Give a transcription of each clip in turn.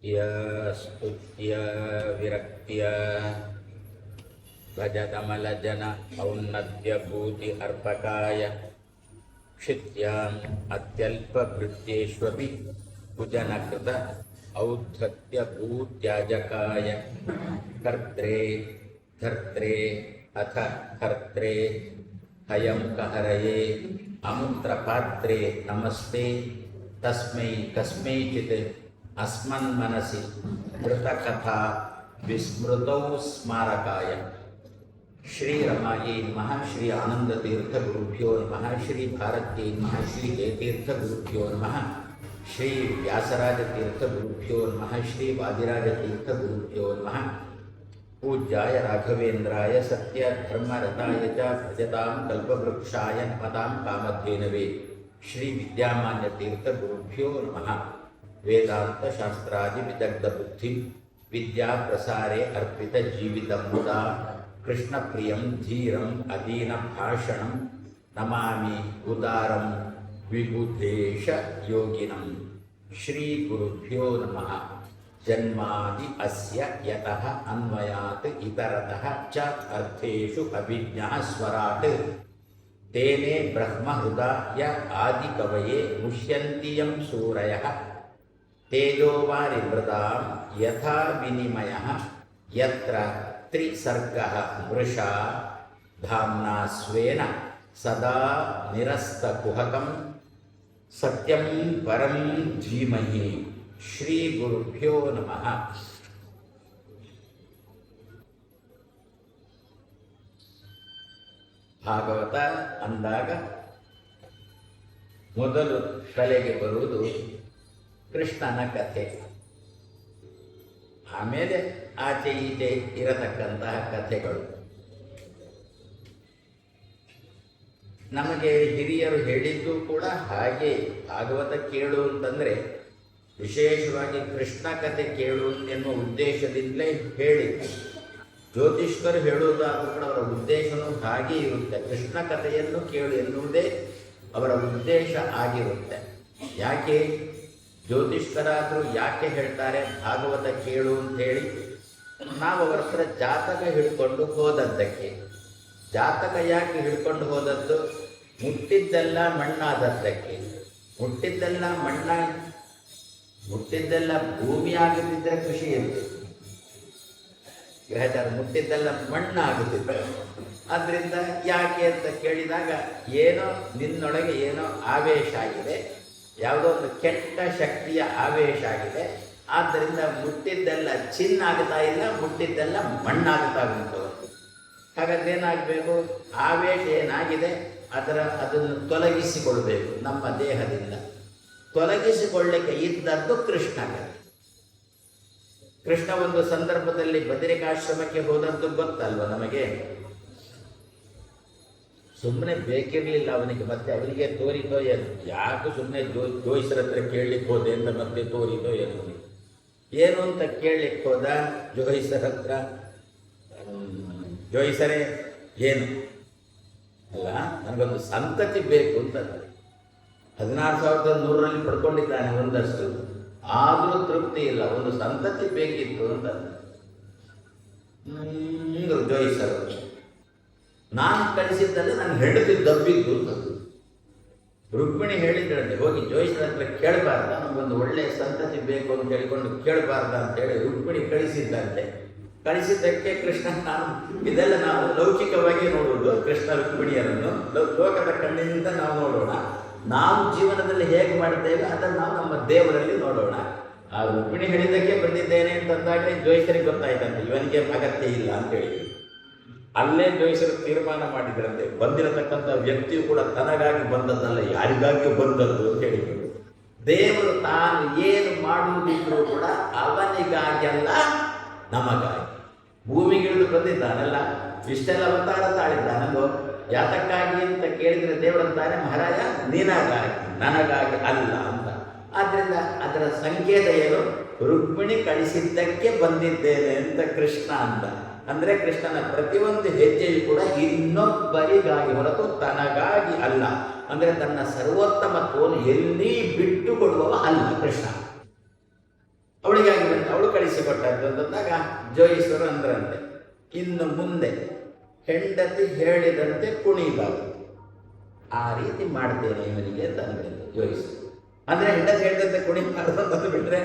ಸ್ತುತ್ಯ ವಿರಕ್ತಿಯ ಭಜತಮಲಜನ ಔನ್ನತ್ಯಭೂತಿ ಅರ್ಪಕಾಯ ಕ್ಷಿತ್ಯಾಂ ಅತ್ಯಲ್ಪಭೃತ್ಯೇಷ್ವಪಿ ಭುಜನಕೃತ ಔದ್ಧತ್ಯಭೂತ್ಯಾಜಕಾಯ ಕರ್ತ್ರೇ ಧರ್ತ್ರೇ ಅಥ ಕರ್ತ್ರೇ ಹಯಂ ಕಹರಯೇ ಅಮುತ್ರಪಾತ್ರೇ ನಮಸ್ತೆ ತಸ್ಮೈ ಕಸ್ಮೈಚಿತ್ ಅಸ್ಮನ್ಮನಸಿ ಮೃತಕಥಾ ವಿಸ್ಮೃತೌ ಸ್ಮಾರಕಾಯ ಶ್ರೀ ರಮಾಯೈ ನಮಃ ಶ್ರೀ ಆನಂದತೀರ್ಥ ಗುರುಭ್ಯೋ ನಮಃ ಶ್ರೀ ಭಾರತ್ಯೈ ನಮಃ ಶ್ರೀ ಜಯತೀರ್ಥ ಗುರುಭ್ಯೋ ನಮಃ ಶ್ರೀ ವ್ಯಾಸರಾಜತೀರ್ಥ ಗುರುಭ್ಯೋ ನಮಃ ಶ್ರೀ ವಾದಿರಾಜತೀರ್ಥ ಗುರುಭ್ಯೋ ನಮಃ ಪೂಜ್ಯಾಯ ರಾಘವೇಂದ್ರಾಯ ಸತ್ಯ ಧರ್ಮರತಾಯ ಚ ಭಜತಾಂ ಕಲ್ಪವೃಕ್ಷಾಯ ನಮತಾಂ ಕಾಮಧೇನವೇ ಶ್ರೀ ವಿದ್ಯಾಮಾನ್ಯ ತೀರ್ಥ ಗುರುಭ್ಯೋ ನಮಃ ವೇದಾಂತ ಶಾಸ್ತ್ರಾದಿ ವಿದಗ್ಧ ಬುದ್ಧಿ ವಿದ್ಯಾ ಪ್ರಸಾರೇ ಅರ್ಪಿತ ಜೀವಿತಂ ಮುದಾ ಕೃಷ್ಣ ಪ್ರಿಯಂ ಧೀರಂ ಅಧೀನ ಭಾಷಣಂ ನಮಾಮಿ ಉದಾರಂ ವಿಬುಧೇಶ ಯೋಗಿನಂ ಶ್ರೀ ಗುರುಭ್ಯೋ ನಮಃ ಜನ್ಮಾದಿ ಅಸ್ಯ ಯತಃ ಅನ್ವಯಾತ್ ಇತರತಃ ಚ ಅರ್ಥೇಷು ಅಭಿಜ್ಞಃ ಸ್ವರಾಟ್ ತೇನೇ ಬ್ರಹ್ಮ ಹೃದಯ ಆದಿ ಕವಯೇ ಮುಷ್ಯಂತಿ ಯಂ ಸೂರಯಃ ತೇಜೋವಾರಿಮೃತಾಂ ಯಥಾ ವಿನಿಮಯಃ ಯತ್ರ ತ್ರಿಸರ್ಗಃ ಮೃಷಾ ಧಾಮ್ನಾ ಸ್ವೇನ ಸದಾ ನಿರಸ್ತಕುಹಕಂ ಸತ್ಯಂ ಪರಂ ಧೀಮಹಿ ಶ್ರೀ ಗುರುಭ್ಯೋ ನಮಃ. ಭಾಗವತ ಅಂದಾಗ ಮೊದಲು ತಲೆಗೆ ಬರುವುದು ಕೃಷ್ಣನ ಕಥೆ, ಆಮೇಲೆ ಆಚೆ ಈಚೆ ಇರತಕ್ಕಂತಹ ಕಥೆಗಳು. ನಮಗೆ ಹಿರಿಯರು ಹೇಳಿದ್ದು ಕೂಡ ಹಾಗೆ. ಭಾಗವತ ಕೇಳು ಅಂತಂದರೆ ವಿಶೇಷವಾಗಿ ಕೃಷ್ಣ ಕಥೆ ಕೇಳು ಎನ್ನುವ ಉದ್ದೇಶದಿಂದಲೇ ಹೇಳಿದ್ದು. ಜ್ಯೋತಿಷ್ಕರು ಹೇಳುವುದಾದರೂ ಕೂಡ ಅವರ ಉದ್ದೇಶವೂ ಹಾಗೆ ಇರುತ್ತೆ. ಕೃಷ್ಣ ಕಥೆಯನ್ನು ಕೇಳು ಎನ್ನುವುದೇ ಅವರ ಉದ್ದೇಶ ಆಗಿರುತ್ತೆ. ಯಾಕೆ ಜ್ಯೋತಿಷ್ಕರಾದರೂ ಯಾಕೆ ಹೇಳ್ತಾರೆ ಭಾಗವತ ಕೇಳು ಅಂತೇಳಿ? ನಾವು ಅವರ ಹತ್ರ ಜಾತಕ ಹಿಡ್ಕೊಂಡು ಹೋದದ್ದಕ್ಕೆ. ಜಾತಕ ಯಾಕೆ ಹಿಡ್ಕೊಂಡು ಹೋದದ್ದು? ಮುಟ್ಟಿದ್ದೆಲ್ಲ ಮಣ್ಣಾದದ್ದಕ್ಕೆ. ಮುಟ್ಟಿದ್ದೆಲ್ಲ ಭೂಮಿ ಆಗುತ್ತಿದ್ದರೆ ಖುಷಿ ಇತ್ತು. ಗ್ರಹಚಾರ ಮುಟ್ಟಿದ್ದೆಲ್ಲ ಮಣ್ಣಾಗುತ್ತಿದ್ದ. ಆದ್ದರಿಂದ ಯಾಕೆ ಅಂತ ಕೇಳಿದಾಗ ಏನೋ ನಿನ್ನೊಳಗೆ ಏನೋ ಆವೇಶ ಆಗಿದೆ, ಯಾವುದೋ ಒಂದು ಕೆಟ್ಟ ಶಕ್ತಿಯ ಆವೇಶ ಆಗಿದೆ. ಆದ್ದರಿಂದ ಮುಟ್ಟಿದ್ದೆಲ್ಲ ಚಿನ್ನ ಆಗ್ತಾ ಇಲ್ಲ, ಮುಟ್ಟಿದ್ದೆಲ್ಲ ಮಣ್ಣಾಗ್ತಾ ಉಂಟು. ಹಾಗಾದ್ರೆ ಏನಾಗಬೇಕು? ಆವೇಶ ಏನಾಗಿದೆ ಅದನ್ನು ತೊಲಗಿಸಿಕೊಳ್ಬೇಕು. ನಮ್ಮ ದೇಹದಿಂದ ತೊಲಗಿಸಿಕೊಳ್ಳಿಕ್ಕೆ ಇದ್ದದ್ದು ಕೃಷ್ಣನ. ಕೃಷ್ಣ ಒಂದು ಸಂದರ್ಭದಲ್ಲಿ ಬದರಿಕಾಶ್ರಮಕ್ಕೆ ಹೋದದ್ದು ಗೊತ್ತಲ್ವ ನಮಗೆ. ಸುಮ್ಮನೆ ಬೇಕಿರಲಿಲ್ಲ ಅವನಿಗೆ. ಮತ್ತೆ ಅವರಿಗೆ ತೋರಿತೋ ಏನು, ಯಾಕೆ ಸುಮ್ಮನೆ ಜೋಯಿಸರ ಹತ್ರ ಕೇಳಲಿಕ್ಕೆ ಹೋದೆ ಅಂತ ಮತ್ತೆ ತೋರಿತೋ ಏನು ಅಂತ ಕೇಳಲಿಕ್ಕೆ ಹೋದ ಜೋಯಿಸರ ಹತ್ರ. ಜೋಯಿಸರೇ ಏನು ಅಲ್ಲ, ನನಗೊಂದು ಸಂತತಿ ಬೇಕು ಅಂತ. 16,100ರಲ್ಲಿ ಪಡ್ಕೊಂಡಿದ್ದಾನೆ ಒಂದಷ್ಟು, ಆದರೂ ತೃಪ್ತಿ ಇಲ್ಲ, ಒಂದು ಸಂತತಿ ಬೇಕಿತ್ತು ಅಂತ. ಜೋಯಿಸರು ನಾನು ಕಳಿಸಿದ್ದಲ್ಲಿ ನಾನು ಹೆಂಡತಿ ದಬ್ಬಿದ್ದು ಅಂತ. ರುಕ್ಮಿಣಿ ಹೇಳಿದ್ರಂತೆ, ಹೋಗಿ ಜೋಯಿಸರ ಹತ್ರ ಕೇಳಬಾರ್ದ, ನಮಗೊಂದು ಒಳ್ಳೆಯ ಸಂತತಿ ಬೇಕು ಅಂತ ಹೇಳಿಕೊಂಡು ಕೇಳಬಾರ್ದ ಅಂತೇಳಿ ರುಕ್ಮಿಣಿ ಕಳಿಸಿದ್ದಂತೆ. ಕಳಿಸಿದ್ದಕ್ಕೆ ಕೃಷ್ಣ, ಇದೆಲ್ಲ ನಾವು ಲೌಕಿಕವಾಗಿ ನೋಡುವುದು. ಕೃಷ್ಣ ರುಕ್ಮಿಣಿಯರನ್ನು ಲೋಕದ ಕಣ್ಣಿನಿಂದ ನಾವು ನೋಡೋಣ. ನಾವು ಜೀವನದಲ್ಲಿ ಹೇಗೆ ಮಾಡಿದ್ದೇವೆ ಅದನ್ನು ನಾವು ನಮ್ಮ ದೇವರಲ್ಲಿ ನೋಡೋಣ. ಆ ರುಕ್ಮಿಣಿ ಹೇಳಿದ್ದಕ್ಕೆ ಬಂದಿದ್ದೇನೆ ಅಂತಂದಾಗಲೇ ಜೋಯಿಸರಿಗೆ ಗೊತ್ತಾಯ್ತಂತೆ ಇವನಿಗೆ ಅಗತ್ಯ ಇಲ್ಲ ಅಂತೇಳಿ. ಅಲ್ಲೇ ಜೋಯಿಸರು ತೀರ್ಮಾನ ಮಾಡಿದ್ರಂತೆ, ಬಂದಿರತಕ್ಕಂಥ ವ್ಯಕ್ತಿಯು ಕೂಡ ತನಗಾಗಿ ಬಂದದ್ದಲ್ಲ, ಯಾರಿಗಾಗಿಯೂ ಬಂದದ್ದು ಅಂತ ಹೇಳಿದರು. ದೇವರು ತಾನು ಏನು ಮಾಡುವುದಿದ್ರೂ ಕೂಡ ಅವನಿಗಾಗೆಲ್ಲ ನಮಗಾಗಿ. ಭೂಮಿಗಿಳಿದು ಬಂದಿದ್ದಾನಲ್ಲ, ಇಷ್ಟೆಲ್ಲ ಅವತಾರ ತಾಳಿದ್ದಾನಲ್ಲೋ, ಯಾತಕ್ಕಾಗಿ ಅಂತ ಕೇಳಿದರೆ ದೇವರಂತಾನೆ, ಮಹಾರಾಜ ನಿನಗಾಗಿ, ನನಗಾಗಿ ಅಲ್ಲ ಅಂತ. ಆದ್ದರಿಂದ ಅದರ ಸಂಕೇತ ಏನು? ರುಕ್ಮಿಣಿ ಕಳಿಸಿದ್ದಕ್ಕೆ ಬಂದಿದ್ದೇನೆ ಅಂತ ಕೃಷ್ಣ ಅಂತ. ಅಂದರೆ ಕೃಷ್ಣನ ಪ್ರತಿಯೊಂದು ಹೆಜ್ಜೆಯು ಕೂಡ ಇನ್ನೊಬ್ಬರಿಗಾಗಿ ಹೊರತು ತನಗಾಗಿ ಅಲ್ಲ. ಅಂದರೆ ತನ್ನ ಸರ್ವೋತ್ತಮತ್ವವನ್ನು ಎಲ್ಲಿ ಬಿಟ್ಟು ಕೊಡುವವ ಅಲ್ಲ ಕೃಷ್ಣ. ಅವಳಿಗಾಗಿ ಬಂದು ಅವಳು ಕಳಿಸಿಕೊಟ್ಟದ್ದು ಅಂತಂದಾಗ ಜೋಯಿಸರು ಅಂದ್ರಂತೆ, ಇನ್ನು ಮುಂದೆ ಹೆಂಡತಿ ಹೇಳಿದಂತೆ ಕುಣಿಬಾರದು, ಆ ರೀತಿ ಮಾಡ್ತೇನೆ ಇವನಿಗೆ ಅಂತ ಅಂದ್ರಂತೆ ಜೋಯಿಸರು. ಅಂದರೆ ಹೆಂಡತಿ ಹೇಳಿದಂತೆ ಕುಣಿಬಾರದು ಅಂತ ಬಿಟ್ಟರೆ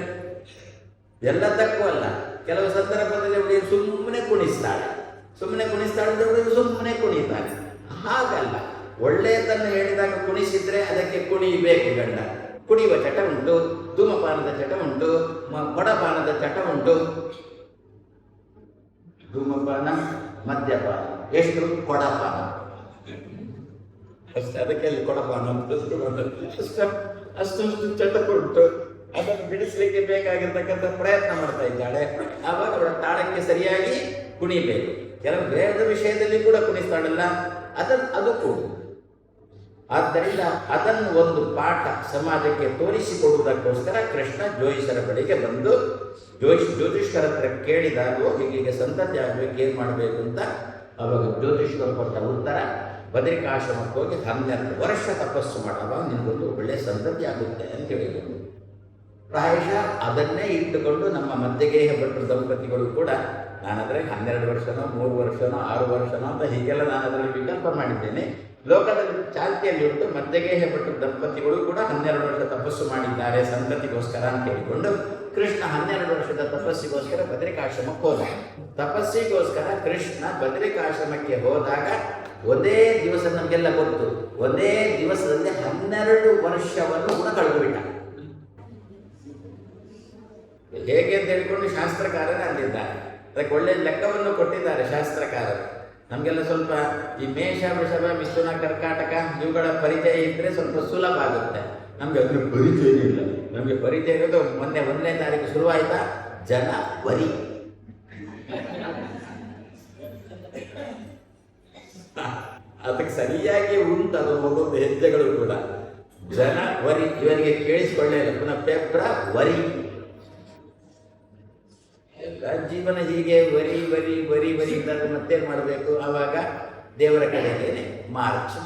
ಎಲ್ಲದಕ್ಕೂ ಅಲ್ಲ, ಕೆಲವು ಸಂದರ್ಭದಲ್ಲಿ ಅವಳಿಗೆ ಸುಮ್ಮನೆ ಕುಣಿಸ್ತಾಳೆ ಅಂದರೆ ಸುಮ್ಮನೆ ಕುಣಿತಾಳೆ. ಹಾಗಲ್ಲ, ಒಳ್ಳೆಯದನ್ನು ಹೇಳಿದಾಗ ಕುಣಿಸಿದ್ರೆ ಅದಕ್ಕೆ ಕುಣಿಬೇಕು. ಗಂಡ ಕುಡಿಯುವ ಚಟ ಉಂಟು, ಧೂಮಪಾನದ ಚಟ ಉಂಟು, ಕೊಡಪಾನದ ಚಟ ಉಂಟು. ಧೂಮಪಾನ, ಮದ್ಯಪಾನ, ಎಷ್ಟು ಕೊಡಪಾನ ಅಷ್ಟೇ, ಅದಕ್ಕೆ ಅಲ್ಲಿ ಕೊಡಪಾನ ಅಷ್ಟು ಚಟ ಉಂಟು. ಅದನ್ನು ಬಿಡಿಸ್ಲಿಕ್ಕೆ ಬೇಕಾಗಿರ್ತಕ್ಕಂಥ ಪ್ರಯತ್ನ ಮಾಡ್ತಾ ಇದ್ದಾಳೆ. ಆವಾಗ ಅವಳ ತಾಳಕ್ಕೆ ಸರಿಯಾಗಿ ಕುಣಿಬೇಕು. ಕೆಲವು ಬೇರೆದ ವಿಷಯದಲ್ಲಿ ಕೂಡ ಕುಣಿಸ್ತಾಳಲ್ಲ, ಅದು ಕೂಡ. ಆದ್ದರಿಂದ ಅದನ್ನು ಒಂದು ಪಾಠ ಸಮಾಜಕ್ಕೆ ತೋರಿಸಿಕೊಡುವುದಕ್ಕೋಸ್ಕರ ಕೃಷ್ಣ ಜೋಯಿಸರ ಬಳಿಗೆ ಬಂದು ಜ್ಯೋತಿಷ್ಕರ ಹತ್ರ ಕೇಳಿದಾಗ ಹೀಗೆ ಸಂತತಿ ಆಗಬೇಕು, ಏನು ಮಾಡಬೇಕು ಅಂತ. ಅವಾಗ ಜ್ಯೋತಿಷ್ಕರು ಕೊಟ್ಟ ಉತ್ತರ, ಬದರಿಕಾಶ್ರಮಕ್ಕೆ ಹೋಗಿ 12 ವರ್ಷ ತಪಸ್ಸು ಮಾಡುವಾಗ ನಿಮಗೊಂದು ಒಳ್ಳೆಯ ಸಂತತಿ ಆಗುತ್ತೆ ಅಂತ ಹೇಳಿದರು. ಪ್ರಾಯಶಃ ಅದನ್ನೇ ಇಟ್ಟುಕೊಂಡು ನಮ್ಮ ಮಧ್ಯಗೇಹ ಭಟ್ರು ದಂಪತಿಗಳು ಕೂಡ, ನಾನಂದರೆ 12 ವರ್ಷನೋ 3 ವರ್ಷನೋ 6 ವರ್ಷನೋ ಅಂತ ಹೀಗೆಲ್ಲ ನಾನು ಅದರಲ್ಲಿ ವಿಕಲ್ಪ ಮಾಡಿದ್ದೇನೆ. ಲೋಕದಲ್ಲಿ ಚಾಲ್ತಿಯಲ್ಲಿ ಉಂಟು, ಮಧ್ಯಗೇಹ ಭಟ್ರು ದಂಪತಿಗಳು ಕೂಡ 12 ವರ್ಷ ತಪಸ್ಸು ಮಾಡಿದ್ದಾರೆ ಸಂತತಿಗೋಸ್ಕರ ಅಂತ ಹೇಳಿಕೊಂಡು ಕೃಷ್ಣ 12 ವರ್ಷದ ತಪಸ್ಸಿಗೋಸ್ಕರ ಬದರಿಕಾಶ್ರಮಕ್ಕೆ ಹೋದ. ತಪಸ್ಸಿಗೋಸ್ಕರ ಕೃಷ್ಣ ಬದರಿಕಾಶ್ರಮಕ್ಕೆ ಹೋದಾಗ ಒಂದೇ ದಿವಸ, ನಮಗೆಲ್ಲ ಗೊತ್ತು, ಒಂದೇ ದಿವಸದಲ್ಲಿ 12 ವರ್ಷವನ್ನು ಕೂಡ ಕಳೆದು ಬಿಟ್ಟ. ಹೇಗೆ ಅಂತ ಹೇಳಿಕೊಂಡು ಶಾಸ್ತ್ರಕಾರರೇ ಅಂದಿದ್ದಾರೆ. ಅದಕ್ಕೆ ಒಳ್ಳೆಯ ಲೆಕ್ಕವನ್ನು ಕೊಟ್ಟಿದ್ದಾರೆ ಶಾಸ್ತ್ರಕಾರರು. ನಮಗೆಲ್ಲ ಸ್ವಲ್ಪ ಈ ಮೇಷ, ವೃಷಭ, ಮಿಥುನ, ಕರ್ಕಾಟಕ ಇವುಗಳ ಪರಿಚಯ ಇದ್ದರೆ ಸ್ವಲ್ಪ ಸುಲಭ ಆಗುತ್ತೆ. ನಮಗೆ ಅದ್ರ ಪರಿಚಯ ಇಲ್ಲ. ನಮಗೆ ಪರಿಚಯ ಇರೋದು ಮೊನ್ನೆ 1ನೇ ತಾರೀಕು ಶುರುವಾಯಿತಾ ಜನವರಿ. ಅದಕ್ಕೆ ಸರಿಯಾಗಿ ಉಂಟು ಅದು ಹೋಗೋದು ಹೆಜ್ಜೆಗಳು ಕೂಡ. ಜನವರಿ ಇವರಿಗೆ ಕೇಳಿಸಿಕೊಳ್ಳೇ ಇಲ್ಲ. ಪುನಃ ಫೆಬ್ರವರಿ. ಜೀವನ ಹೀಗೆ ವರಿ ಬರಿ ಬರಿ ಬರಿ ಇದ್ದಾಗ ಮತ್ತೇನು ಮಾಡಬೇಕು? ಆವಾಗ ದೇವರ ಕಡೆಗೆ ಮಾರ್ಚ್.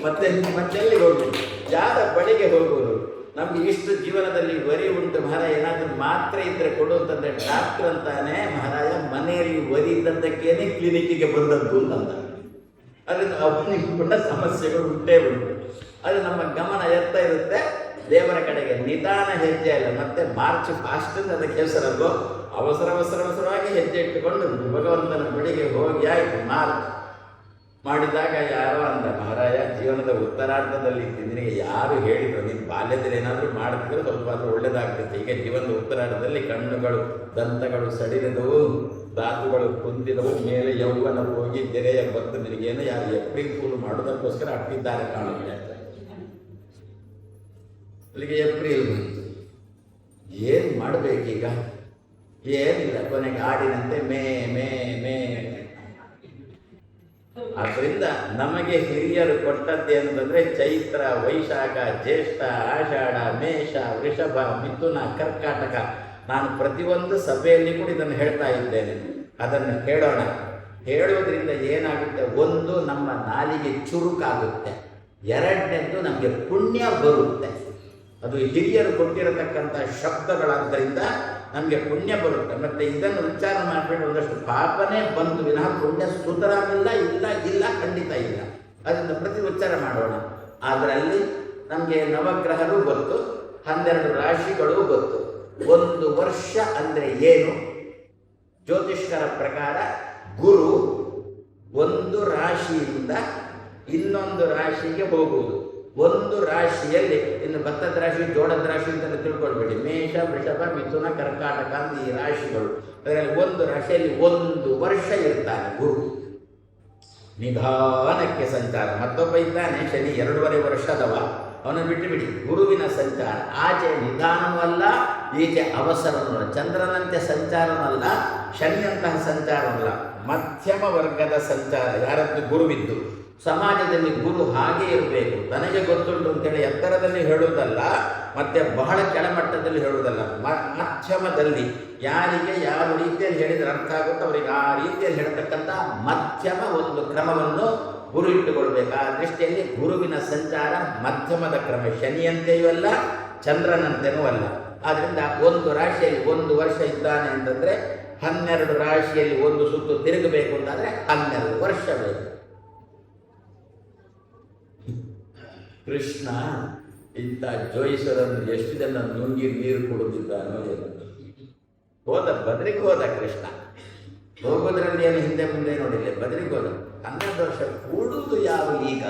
ಮತ್ತೆಲ್ಲಿ ಹೋಗ್ಬೇಕು? ಯಾರ ಬಳಿಗೆ ಹೋಗುವುದು? ನಮ್ಗೆ ಇಷ್ಟು ಜೀವನದಲ್ಲಿ ವರಿ ಉಂಟು ಮಹಾರಾಜ, ಏನಾದರೂ ಮಾತ್ರ ಇದ್ರೆ ಕೊಡು ಅಂತಂದ್ರೆ ಡಾಕ್ಟರ್ ಅಂತಾನೆ ಮಹಾರಾಜ ಮನೆಯಲ್ಲಿ ವರಿ ಇದ್ದದ್ದಕ್ಕೇನೆ ಕ್ಲಿನಿಕ್ಕಿಗೆ ಬಂದದ್ದು ಅಂತಂದ. ಅದರಿಂದ ಅವನಿಗೆ ಕೂಡ ಸಮಸ್ಯೆಗಳು ಉಂಟೇ ಉಂಟು. ಅದು ನಮ್ಮ ಗಮನ ಎತ್ತ ಇರುತ್ತೆ ದೇವರ ಕಡೆಗೆ. ನಿಧಾನ ಹೆಜ್ಜೆ ಅಲ್ಲ, ಮತ್ತೆ ಮಾರ್ಚ್ ಫಾಸ್ಟ್ ಅಂತ ಅದಕ್ಕೆ ಹೆಸರಲ್ಲೋ. ಅವಸರವಾಗಿ ಹೆಜ್ಜೆ ಇಟ್ಟುಕೊಂಡು ಭಗವಂತನ ಬಳಿಗೆ ಹೋಗಿ ಆಯ್ತು ಮಾರ್ಚ್ ಮಾಡಿದಾಗ ಯಾರೋ ಅಂದ, ಮಹಾರಾಜ ಜೀವನದ ಉತ್ತರಾರ್ಧದಲ್ಲಿ ನಿನಗೆ ಯಾರು ಹೇಳಿದ್ರು? ನೀನು ಬಾಲ್ಯದಲ್ಲಿ ಏನಾದರೂ ಮಾಡ್ತಿದ್ರೆ ಸ್ವಲ್ಪ ಆದರೂ ಒಳ್ಳೇದಾಗ್ತೈತೆ. ಈಗ ಜೀವನದ ಉತ್ತರಾರ್ಧದಲ್ಲಿ ಕಣ್ಣುಗಳು ದಂತಗಳು ಸಡಿಲಿದವು, ದಾತುಗಳು ಕುಂದಿದವು, ಮೇಲೆ ಯೌವನ ಹೋಗಿ ತೆರೆಯ ಬಂದು ನಿನಗೇನು ಯಾರು ಏಪ್ರಿಲ್ ಫೂಲ್ ಮಾಡೋದಕ್ಕೋಸ್ಕರ ಅಟ್ಟಿದ್ದಾರೆ ಕಾಣುತ್ತೆ. ಅಲ್ಲಿಗೆ ಏಪ್ರಿಲ್ ಬಂತು. ಏನು ಮಾಡಬೇಕೀಗ? ಏನಿಲ್ಲ, ಕೊನೆಗೆ ಆಡಿನಂತೆ ಮೇ ಮೇ ಮೇ. ಆದ್ದರಿಂದ ನಮಗೆ ಹಿರಿಯರು ಕೊಟ್ಟದ್ದೇನಂತಂದ್ರೆ ಚೈತ್ರ, ವೈಶಾಖ, ಜ್ಯೇಷ್ಠ, ಆಷಾಢ, ಮೇಷ, ವೃಷಭ, ಮಿಥುನ, ಕರ್ಕಾಟಕ. ನಾನು ಪ್ರತಿಯೊಂದು ಸಭೆಯಲ್ಲಿ ಕೂಡ ಇದನ್ನು ಹೇಳ್ತಾ ಇದ್ದೇನೆ. ಅದನ್ನು ಹೇಳೋಣ. ಹೇಳೋದ್ರಿಂದ ಏನಾಗುತ್ತೆ? ಒಂದು, ನಮ್ಮ ನಾಲಿಗೆ ಚುರುಕಾಗುತ್ತೆ. ಎರಡನೇದ್ದು, ನಮಗೆ ಪುಣ್ಯ ಬರುತ್ತೆ. ಅದು ಹಿರಿಯರು ಕೊಟ್ಟಿರತಕ್ಕಂಥ ಶಬ್ದಗಳಾದ್ದರಿಂದ ನಮಗೆ ಪುಣ್ಯ ಬರುತ್ತೆ. ಮತ್ತು ಇದನ್ನು ಉಚ್ಚಾರ ಮಾಡಿಬಿಟ್ಟು ಒಂದಷ್ಟು ಪಾಪನೇ ಬಂದು ವಿನಃ ಪುಣ್ಯ ಸುತರಾಮಿಲ್ಲ, ಇಲ್ಲ ಖಂಡಿತ ಇಲ್ಲ. ಅದರಿಂದ ಪ್ರತಿ ಉಚ್ಚಾರ ಮಾಡೋಣ. ಅದರಲ್ಲಿ ನಮಗೆ ನವಗ್ರಹರು ಗೊತ್ತು, 12 ರಾಶಿಗಳು ಗೊತ್ತು. ಒಂದು ವರ್ಷ ಅಂದರೆ ಏನು? ಜ್ಯೋತಿಷ್ಕರ ಪ್ರಕಾರ ಗುರು ಒಂದು ರಾಶಿಯಿಂದ ಇನ್ನೊಂದು ರಾಶಿಗೆ ಹೋಗುವುದು. ಒಂದು ರಾಶಿಯಲ್ಲಿ, ಇನ್ನು ಭತ್ತದ ರಾಶಿ, ಜೋಳದ ರಾಶಿ ಅಂತ ತಿಳ್ಕೊಳ್ಬೇಡಿ. ಮೇಷ, ವೃಷಭ, ಮಿಥುನ, ಕರ್ಕಾಟಕ ಅಂತ ಈ ರಾಶಿಗಳು. ಅದರಲ್ಲಿ ಒಂದು ರಾಶಿಯಲ್ಲಿ 1 ವರ್ಷ ಇರ್ತಾನೆ ಗುರು. ನಿಧಾನಕ್ಕೆ ಸಂಚಾರ. ಮತ್ತೊಬ್ಬ ಇದ್ದಾನೆ ಶನಿ, 2.5 ವರ್ಷದವ, ಅವನು ಬಿಟ್ಟು ಗುರುವಿನ ಸಂಚಾರ ಆಚೆ ನಿಧಾನವೂ ಅಲ್ಲ, ಈಚೆ ಅವಸರವೂ ಅಲ್ಲ. ಚಂದ್ರನಂತೆ ಸಂಚಾರವಲ್ಲ, ಶನಿಯಂತಹ ಸಂಚಾರವಲ್ಲ, ಮಧ್ಯಮ ವರ್ಗದ ಸಂಚಾರ. ಯಾರದ್ದು? ಗುರುವಿದ್ದು. ಸಮಾಜದಲ್ಲಿ ಗುರು ಹಾಗೆ ಇರಬೇಕು. ನನಗೆ ಗೊತ್ತುಂಟು ಅಂತೇಳಿ ಎತ್ತರದಲ್ಲಿ ಹೇಳುವುದಲ್ಲ, ಮತ್ತೆ ಬಹಳ ಕೆಳಮಟ್ಟದಲ್ಲಿ ಹೇಳುವುದಲ್ಲ, ಮಧ್ಯಮದಲ್ಲಿ ಯಾರಿಗೆ ಯಾವ ರೀತಿಯಲ್ಲಿ ಹೇಳಿದರೆ ಅರ್ಥ ಆಗುತ್ತೋ ಅವರಿಗೆ ಆ ರೀತಿಯಲ್ಲಿ ಹೇಳ್ತಕ್ಕಂಥ ಮಧ್ಯಮ ಒಂದು ಕ್ರಮವನ್ನು ಗುರು ಇಟ್ಟುಕೊಳ್ಬೇಕು. ಆ ದೃಷ್ಟಿಯಲ್ಲಿ ಗುರುವಿನ ಸಂಚಾರ ಮಧ್ಯಮದ ಕ್ರಮ, ಶನಿಯಂತೆಯೂ ಅಲ್ಲ ಚಂದ್ರನಂತೆಯೂ ಅಲ್ಲ. ಆದ್ದರಿಂದ ಒಂದು ರಾಶಿಯಲ್ಲಿ 1 ವರ್ಷ ಇದ್ದಾನೆ ಅಂತಂದರೆ 12 ರಾಶಿಯಲ್ಲಿ ಒಂದು ಸುತ್ತು ತಿರುಗಬೇಕು ಅಂತಾದರೆ 12 ವರ್ಷ ಬೇಕು. ಕೃಷ್ಣ ಇಂಥ ಜೋಯಿಸರನ್ನು ಎಷ್ಟು ಜನ ನುಂಗಿ ನೀರು ಕುಡಿದಿದ್ದಾನೋ ಏನು. ಬದ್ರಿಗೆ ಹೋದ ಕೃಷ್ಣ, ಹೋಗೋದ್ರಲ್ಲಿ ಏನು ಹಿಂದೆ ಮುಂದೆ ನೋಡಿಲ್ಲ, ಬದ್ರಿಗೆ ಹೋದ. 12 ವರ್ಷ ಕೂಡುವುದು ಯಾವ ಈಗ?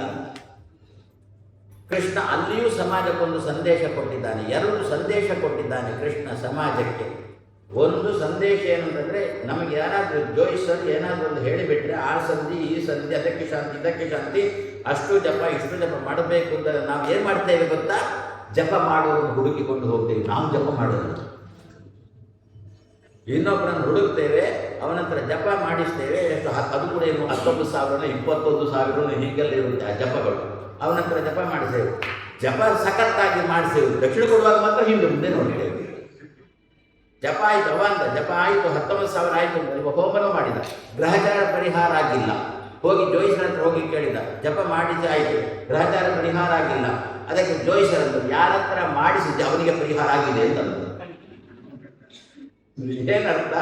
ಕೃಷ್ಣ ಅಲ್ಲಿಯೂ ಸಮಾಜಕ್ಕೊಂದು ಸಂದೇಶ ಕೊಟ್ಟಿದ್ದಾನೆ, 2 ಸಂದೇಶ ಕೊಟ್ಟಿದ್ದಾನೆ ಕೃಷ್ಣ ಸಮಾಜಕ್ಕೆ. ಒಂದು ಸಂದೇಶ ಏನಂತಂದರೆ, ನಮಗೆ ಯಾರಾದರೂ ಜೋಯಿಸರು ಏನಾದರೂ ಒಂದು ಹೇಳಿಬಿಟ್ರೆ ಆ ಸಂಧಿ ಈ ಸಂಧಿ ಅದಕ್ಕೆ ಶಾಂತಿ ಇದಕ್ಕೆ ಶಾಂತಿ, ಅಷ್ಟು ಜಪ ಇಷ್ಟು ಜಪ ಮಾಡಬೇಕು ಅಂತ ನಾವು ಏನು ಮಾಡ್ತೇವೆ ಗೊತ್ತಾ? ಜಪ ಮಾಡೋರನ್ನು ಹುಡುಕಿಕೊಂಡು ಹೋಗ್ತೇವೆ. ನಾವು ಜಪ ಮಾಡೋದು, ಇನ್ನೊಬ್ಬರನ್ನು ಹುಡುಕ್ತೇವೆ, ಅವನ ಹತ್ರ ಜಪ ಮಾಡಿಸ್ತೇವೆ. ಎಷ್ಟು ಅದು ಕೂಡ ಏನು 19,000 21,000 ಹೀಗೆಲ್ಲ ಇರುತ್ತೆ ಆ ಜಪಗಳು. ಅವನ ಹತ್ರ ಜಪ ಮಾಡಿಸ್ತೇವೆ, ಜಪ ಸಖತ್ತಾಗಿ ಮಾಡಿಸ್ತೇವೆ. ದಕ್ಷಿಣ ಕೊಡುವಾಗ ಮಾತ್ರ ಹಿಂದೆ ಮುಂದೆ ನೋಡ್ತೇವೆ. ಜಪ ಆಯಿತು, ಅವ ಅಂದ ಜಪ ಆಯಿತು 19,000 ಆಯಿತು ಅಂತ ಹೋಮನೂ ಮಾಡಿದ, ಗ್ರಹಚಾರ ಪರಿಹಾರ ಆಗಿಲ್ಲ. ಹೋಗಿ ಜೋಯಿಸರ ಹತ್ರ ಹೋಗಿ ಕೇಳಿದ, ಜಪ ಮಾಡಿಸಿ ಆಯಿತು, ಗ್ರಹಚಾರ ಪರಿಹಾರ ಆಗಿಲ್ಲ. ಅದಕ್ಕೆ ಜೋಯಿಸರಂತ ಯಾರ ಹತ್ರ ಮಾಡಿಸಿದ್ದೆ ಅವನಿಗೆ ಪರಿಹಾರ ಆಗಿದೆ ಅಂತ. ಏನರ್ಥ?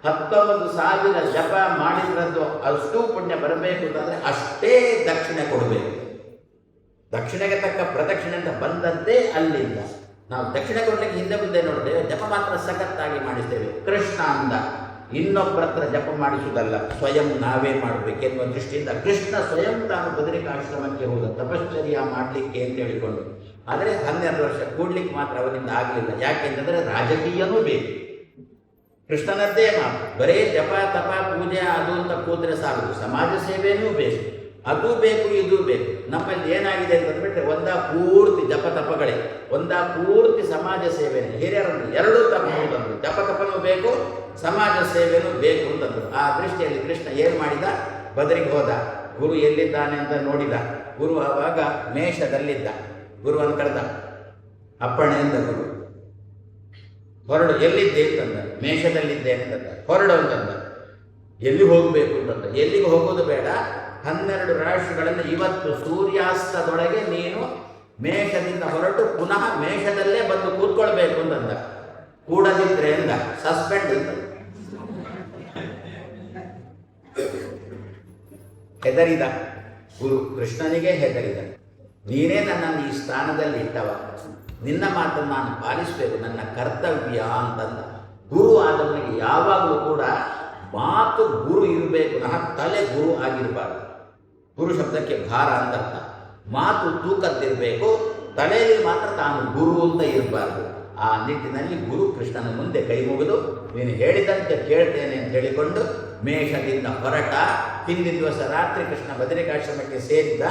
19,000 ಜಪ ಮಾಡಿದ್ರದ್ದು ಅಷ್ಟು ಪುಣ್ಯ ಬರಬೇಕು ಅಂತಂದರೆ ಅಷ್ಟೇ ದಕ್ಷಿಣೆ ಕೊಡಬೇಕು. ದಕ್ಷಿಣೆಗೆ ತಕ್ಕ ಪ್ರದಕ್ಷಿಣೆ ಅಂತ ಬಂದದ್ದೇ ಅಲ್ಲಿಂದ. ನಾವು ದಕ್ಷಿಣೆ ಕೊಡಲಿಕ್ಕೆ ಹಿಂದೆ ಮುಂದೆ ನೋಡ್ತೇವೆ, ಜಪ ಮಾತ್ರ ಸಖತ್ತಾಗಿ ಮಾಡಿಸ್ತೇವೆ. ಕೃಷ್ಣ ಅಂದ ಇನ್ನೊಬ್ಬರ ಹತ್ರ ಜಪ ಮಾಡಿಸುವುದಲ್ಲ, ಸ್ವಯಂ ನಾವೇ ಮಾಡಬೇಕೆನ್ನುವ ದೃಷ್ಟಿಯಿಂದ ಕೃಷ್ಣ ಸ್ವಯಂ ತಾನು ಬದರಿಕಾಶ್ರಮಕ್ಕೆ ಹೋದ ತಪಶ್ಚರ್ಯ ಮಾಡಲಿಕ್ಕೆ ಅಂತ ಹೇಳಿಕೊಂಡು. ಆದರೆ 12 ವರ್ಷ ಕೂಡ್ಲಿಕ್ಕೆ ಮಾತ್ರ ಅವನಿಂದ ಆಗಲಿಲ್ಲ. ಯಾಕೆಂತಂದರೆ ರಾಜಕೀಯನೂ ಬೇಕು. ಕೃಷ್ಣನದ್ದೇ ಮಾತು, ಬರೇ ಜಪ ತಪ ಪೂಜೆ ಅದು ಅಂತ ಕೂತ್ರೆ ಸಾಲದು, ಸಮಾಜ ಸೇವೆಯೂ ಬೇಕು, ಅದು ಬೇಕು ಇದು ಬೇಕು. ನಮ್ಮಲ್ಲಿ ಏನಾಗಿದೆ ಅಂತಂದ್ಬಿಟ್ರೆ ಒಂದ ಪೂರ್ತಿ ಜಪ ತಪಗಳೇ, ಒಂದ ಪೂರ್ತಿ ಸಮಾಜ ಸೇವೆನೇ. ಹಿರಿಯರನ್ನು 2 ತಪ್ಪುದಂದ್ರು, ಜಪ ತಪನೂ ಬೇಕು ಸಮಾಜ ಸೇವೆನೂ ಬೇಕು ಅಂತಂದ್ರು. ಆ ದೃಷ್ಟಿಯಲ್ಲಿ ಕೃಷ್ಣ ಏನು ಮಾಡಿದ? ಬದರಿಗೆ ಹೋದ, ಗುರು ಎಲ್ಲಿದ್ದಾನೆ ಅಂತ ನೋಡಿದ. ಗುರು ಆವಾಗ ಮೇಷದಲ್ಲಿದ್ದ. ಗುರುವನ್ನು ಕರೆದ, ಅಪ್ಪಣೆ ಎಂದ ಗುರು. ಹೊರಡು, ಎಲ್ಲಿದ್ದೆ ಅಂತಂದ. ಮೇಷದಲ್ಲಿದ್ದೆ ಅಂತಂದ. ಹೊರಡು ಅಂತಂದ. ಎಲ್ಲಿ ಹೋಗಬೇಕು ಅಂತಂದ. ಎಲ್ಲಿಗೆ ಹೋಗೋದು ಬೇಡ, 12 ರಾಶಿಗಳನ್ನು ಇವತ್ತು ಸೂರ್ಯಾಸ್ತದೊಳಗೆ ನೀನು ಮೇಷದಿಂದ ಹೊರಟು ಪುನಃ ಮೇಷದಲ್ಲೇ ಬಂದು ಕೂತ್ಕೊಳ್ಬೇಕು ಅಂತಂದ. ಕೂಡದಿದ್ರೆ ಅಂದ, ಸಸ್ಪೆಂಡ್ ಅಂತ. ಹೆದರಿದ ಗುರು, ಕೃಷ್ಣನಿಗೆ ಹೆದರಿದ. ನೀನೇ ನನ್ನನ್ನು ಈ ಸ್ಥಾನದಲ್ಲಿ ಇಟ್ಟವ, ನಿನ್ನ ಮಾತನ್ನು ನಾನು ಪಾಲಿಸಬೇಕು, ನನ್ನ ಕರ್ತವ್ಯ ಅಂತಂದ. ಗುರು ಆದವನಿಗೆ ಯಾವಾಗಲೂ ಕೂಡ ಮಾತು ಗುರು ಇರಬೇಕು, ತಲೆ ಗುರು ಆಗಿರಬಾರ್ದು. ಗುರು ಶಬ್ದಕ್ಕೆ ಭಾರ ಅಂತ ಅರ್ಥ. ಮಾತು ತೂಕದ್ದಿರಬೇಕು, ತಲೆಯಲ್ಲಿ ಮಾತ್ರ ತಾನು ಗುರು ಅಂತ ಇರಬಾರ್ದು. ಆ ನಿಟ್ಟಿನಲ್ಲಿ ಗುರು ಕೃಷ್ಣನ ಮುಂದೆ ಕೈ ಮುಗಿದು ನೀನು ಹೇಳಿದಂತೆ ಕೇಳ್ತೇನೆ ಅಂತ ಹೇಳಿಕೊಂಡು ಮೇಷದಿಂದ ಹೊರಟ. ಹಿಂದಿನ ದಿವಸ ರಾತ್ರಿ ಕೃಷ್ಣ ಬದರಿಕಾಶ್ರಮಕ್ಕೆ ಸೇರಿದ.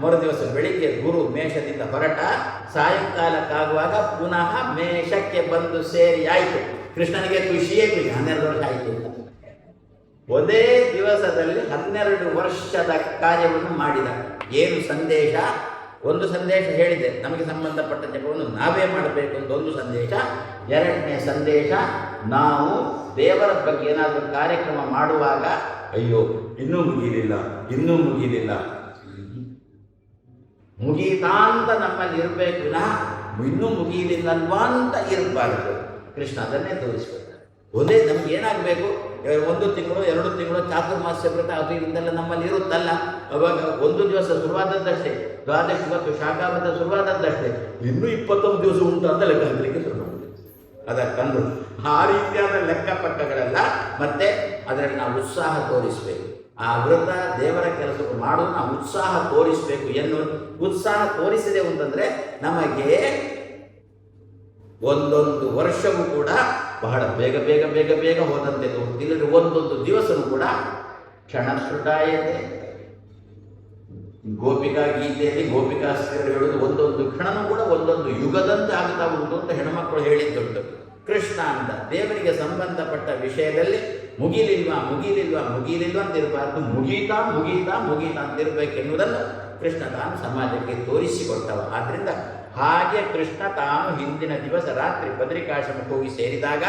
ಮರುದಿವಸ ಬೆಳಿಗ್ಗೆ ಗುರು ಮೇಷದಿಂದ ಹೊರಟ. ಸಾಯಂಕಾಲಕ್ಕಾಗುವಾಗ ಪುನಃ ಮೇಷಕ್ಕೆ ಬಂದು ಸೇರಿ ಆಯಿತು. ಕೃಷ್ಣನಿಗೆ ಖುಷಿಯೇ ಖುಷಿ, 12 ವರ್ಷ ಆಯಿತು ಅಂತ. ಒಂದೇ ದಿವಸದಲ್ಲಿ 12 ವರ್ಷದ ಕಾರ್ಯವನ್ನು ಮಾಡಿದ. ಏನು ಸಂದೇಶ? ಒಂದು ಸಂದೇಶ ಹೇಳಿದೆ, ನಮಗೆ ಸಂಬಂಧಪಟ್ಟ ಜಪವನ್ನು ನಾವೇ ಮಾಡಬೇಕು ಅಂತ ಒಂದು ಸಂದೇಶ. 2ನೇ ಸಂದೇಶ, ನಾವು ದೇವರ ಬಗ್ಗೆ ಏನಾದರೂ ಕಾರ್ಯಕ್ರಮ ಮಾಡುವಾಗ ಅಯ್ಯೋ ಇನ್ನೂ ಮುಗಿಲಿಲ್ಲ, ಇನ್ನೂ ಮುಗಿಲಿಲ್ಲ, ಮುಗೀತಾ ಅಂತ ನಮ್ಮಲ್ಲಿ ಇರಬೇಕು, ಇನ್ನೂ ಮುಗಿಲಿಲ್ಲಲ್ವಾ ಅಂತ ಇರಬಾರ್ದು. ಕೃಷ್ಣ ಅದನ್ನೇ ತೋರಿಸ್ಬೇಕು. ಒಂದೇ ನಮ್ಗೆ ಏನಾಗಬೇಕು, 1 ತಿಂಗಳು 2 ತಿಂಗಳು ಚಾತುರ್ಮಾಸ್ಯ ವ್ರತ ಅದು ಇದೆಲ್ಲ ನಮ್ಮಲ್ಲಿ ಇರುತ್ತಲ್ಲ. ಅವಾಗ ಒಂದು ದಿವಸ ಶುರುವಾದದ್ದಷ್ಟೇ, ದ್ವಾದಶಿ ಮತ್ತು ಶಾಖಾವತ ಶುರುವಾದದ್ದಷ್ಟೇ, ಇನ್ನೂ 21 ದಿವಸ ಉಂಟು ಅಂತ ಲೆಕ್ಕ ಹಾಕಲಿಕ್ಕೆ ಶುರು ಮಾಡಿದೆ. ಅದಕ್ಕಂದು ಆ ರೀತಿಯಾದ ಲೆಕ್ಕಪಕ್ಕಗಳೆಲ್ಲ. ಮತ್ತೆ ಅದರಲ್ಲಿ ನಾವು ಉತ್ಸಾಹ ತೋರಿಸಬೇಕು. ಆ ವ್ರತ ದೇವರ ಕೆಲಸಗಳು ಮಾಡೋದು ನಾವು ಉತ್ಸಾಹ ತೋರಿಸಬೇಕು ಎನ್ನುವುದು. ಉತ್ಸಾಹ ತೋರಿಸಿದೆವು ಅಂತಂದರೆ ನಮಗೆ ಒಂದೊಂದು ವರ್ಷವೂ ಕೂಡ ಬಹಳ ಬೇಗ ಬೇಗ ಬೇಗ ಬೇಗ ಹೋದಂತೆ ತೋರುತ್ತಿಲ್ಲ. ಒಂದೊಂದು ದಿವಸವೂ ಕೂಡ ಕ್ಷಣಶ್ರುತಾಯತೆ. ಗೋಪಿಕಾ ಗೀತೆಯಲ್ಲಿ ಗೋಪಿಕಾಸ್ತ್ರೀಯರು ಹೇಳುವುದು ಒಂದೊಂದು ಕ್ಷಣನೂ ಕೂಡ ಒಂದೊಂದು ಯುಗದಂತೆ ಆಗ್ತಾ ಉಂಟು ಅಂತ ಹೆಣ್ಮಕ್ಕಳು ಹೇಳಿದ್ದುಂಟು. ಕೃಷ್ಣ ಅಂತ ದೇವರಿಗೆ ಸಂಬಂಧಪಟ್ಟ ವಿಷಯದಲ್ಲಿ ಮುಗಿಲಿಲ್ವಾ ಮುಗಿಲಿಲ್ವಾ ಮುಗಿಲಿಲ್ವಾ ಅಂತ ಇರಬಾರ್ದು, ಮುಗೀತಾ ಮುಗೀತಾ ಮುಗೀತಾ ಅಂತಿರಬೇಕೆನ್ನುವುದನ್ನು ಕೃಷ್ಣ ತಾನು ಸಮಾಜಕ್ಕೆ ತೋರಿಸಿಕೊಟ್ಟವ. ಆದ್ದರಿಂದ ಹಾಗೆ ಕೃಷ್ಣ ತಾನು ಹಿಂದಿನ ದಿವಸ ರಾತ್ರಿ ಬದರಿಕಾಶ್ರಮಕ್ಕೆ ಹೋಗಿ ಸೇರಿದಾಗ